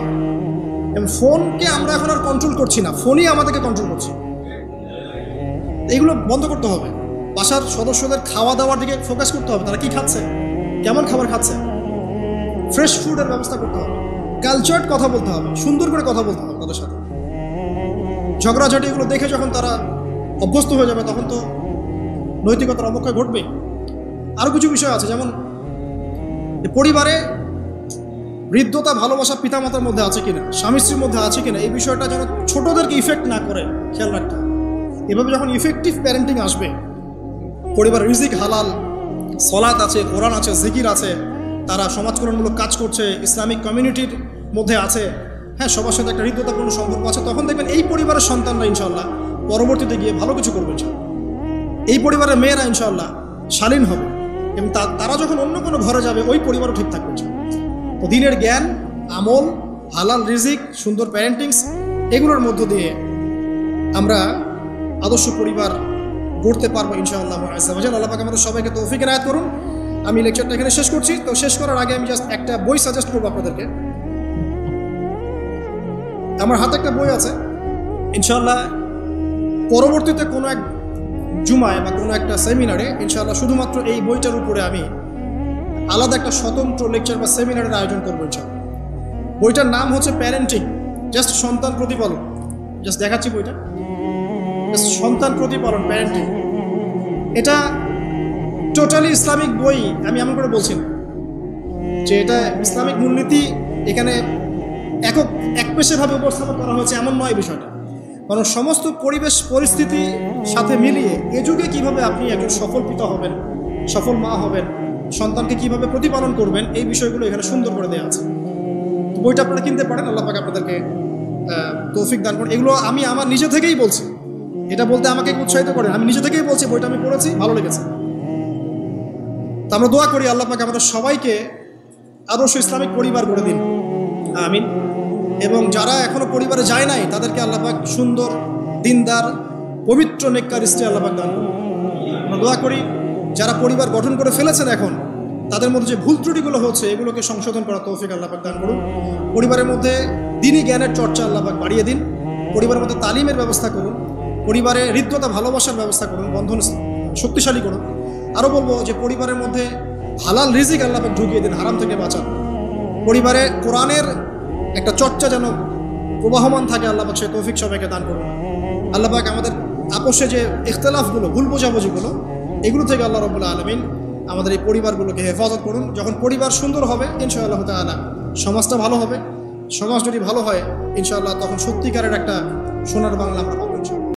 এবং ফোনকে আমরা এখন আর কন্ট্রোল করছি না, ফোনই আমাদেরকে কন্ট্রোল করছে। এইগুলো বন্ধ করতে হবে। বাসার সদস্যদের খাওয়া দাওয়ার দিকে ফোকাস করতে হবে, তারা কি খাচ্ছে, কেমন খাবার খাচ্ছে, ফ্রেশ ফুডের ব্যবস্থা করতে হবে। কালচার্ড কথা বলতে হবে, সুন্দর করে কথা বলতে হবে তাদের সাথে। ঝগড়াঝাটি এগুলো দেখে যখন তারা অভ্যস্ত হয়ে যাবে তখন তো নৈতিকতার অবক্ষয় ঘটবে। আরও কিছু বিষয় আছে, যেমন পরিবারে হৃদ্যতা ভালোবাসা পিতামাতার মধ্যে আছে কিনা, স্বামী স্ত্রীর মধ্যে আছে কিনা, এই বিষয়টা যেন ছোটদেরকে ইফেক্ট না করে খেয়াল রাখতে হবে। এভাবে যখন ইফেক্টিভ প্যারেন্টিং আসবে, পরিবার রিজিক হালাল, সলাত আছে, কোরআন আছে, জিকির আছে, তারা সমাজকরণমূলক কাজ করছে, ইসলামিক কমিউনিটির মধ্যে আছে, হ্যাঁ, সবার সাথে একটা হৃদ্যতাপূর্ণ সম্পর্ক আছে, তখন দেখবেন এই পরিবারের সন্তানরা ইনশাল্লাহ পরবর্তীতে গিয়ে ভালো কিছু করবে। এই পরিবারের মেয়েরা ইনশাল্লাহ শালীন হবে, এবং তারা যখন অন্য কোনো ঘরে যাবে ওই পরিবারও ঠিক থাকবে। তো দিনের জ্ঞান, আমল, হালাল রিজিক, সুন্দর প্যারেন্টিংস, এগুলোর মধ্য দিয়ে আমরা আদর্শ পরিবার গড়তে পারবো ইনশাআল্লাহ। আল্লাহ পাক আমাদের সবাইকে তৌফিক এনায়েত করুন। আমি লেকচারটা এখানে শেষ করছি। তো শেষ করার আগে আমি জাস্ট একটা বই সাজেস্ট করবো আপনাদেরকে। আমার হাতে একটা বই আছে, ইনশাআল্লাহ পরবর্তীতে কোনো এক জুমায় বা কোনো একটা সেমিনারে ইনশাআল্লাহ শুধুমাত্র এই বইটার উপরে আমি আলাদা একটা স্বতন্ত্র লেকচার বা সেমিনারের আয়োজন করবো ইনশাআল্লাহ। বইটার নাম হচ্ছে প্যারেন্টিং, জাস্ট সন্তান প্রতিপালন। জাস্ট দেখাচ্ছি বইটা, সন্তান প্রতিপালন, প্যারেন্টিং। এটা টোটালি ইসলামিক বই। আমি এমন করে বলছি না যে এটা ইসলামিক মূলনীতি এখানে একপেশেভাবে উপস্থাপন করা হয়েছে, এমন নয় বিষয়টা। কারণ সমস্ত পরিবেশ পরিস্থিতি সাথে মিলিয়ে এ যুগে কীভাবে আপনি একজন সফল পিতা হবেন, সফল মা হবেন, সন্তানকে কীভাবে প্রতিপালন করবেন, এই বিষয়গুলো এখানে সুন্দর করে দেওয়া আছে। বইটা আপনারা কিনতে পারেন, আল্লাহ পাক আপনাদেরকে তৌফিক দান করুন। এগুলো আমি আমার নিজে থেকেই বলছি, এটা বলতে আমাকে উৎসাহিত করেন, আমি নিজে থেকেই বলছি, বইটা আমি পড়েছি, ভালো লেগেছে। তো আমরা দোয়া করি আল্লাহ পাক আমাদের সবাইকে আদর্শ ইসলামিক পরিবার গড়ে দিন, আমিন। এবং যারা এখনো পরিবারে যায় নাই তাদেরকে আল্লাহ পাক সুন্দর, দিনদার, পবিত্র, নেককার স্ত্রী আল্লাহ পাক দান করুন। আমরা দোয়া করি যারা পরিবার গঠন করে ফেলেছেন এখন, তাদের মধ্যে যে ভুল ত্রুটিগুলো হচ্ছে এগুলোকে সংশোধন করার তৌফিক আল্লাহ পাক দান করুন। পরিবারের মধ্যে দ্বীনি জ্ঞানের চর্চা আল্লাহ পাক বাড়িয়ে দিন। পরিবারের মধ্যে তালিমের ব্যবস্থা করুন, পরিবারে হৃদ্যতা ভালোবাসার ব্যবস্থা করুন, বন্ধন শক্তিশালী করুন। আরও বলবো যে পরিবারের মধ্যে হালাল রিজিক আল্লাহ পাক ঢুকিয়ে দিন, হারাম থেকে বাঁচান। পরিবারে কোরআনের একটা চর্চা যেন প্রবাহমান থাকে, আল্লাহ পাক সে তৌফিক সবাইকে দান করুন। আল্লাহ পাক আমাদের আপোষে যে ইখতিলাফগুলো, ভুল বোঝাবুঝিগুলো, এগুলো থেকে আল্লাহ রাব্বুল আলামিন আমাদের এই পরিবারগুলোকে হেফাজত করুন। যখন পরিবার সুন্দর হবে ইনশাআল্লাহ তাআলা সমাজটা ভালো হবে। সমাজ যদি ভালো হয় ইনশাআল্লাহ তখন সত্যিকারের একটা সোনার বাংলা আমরা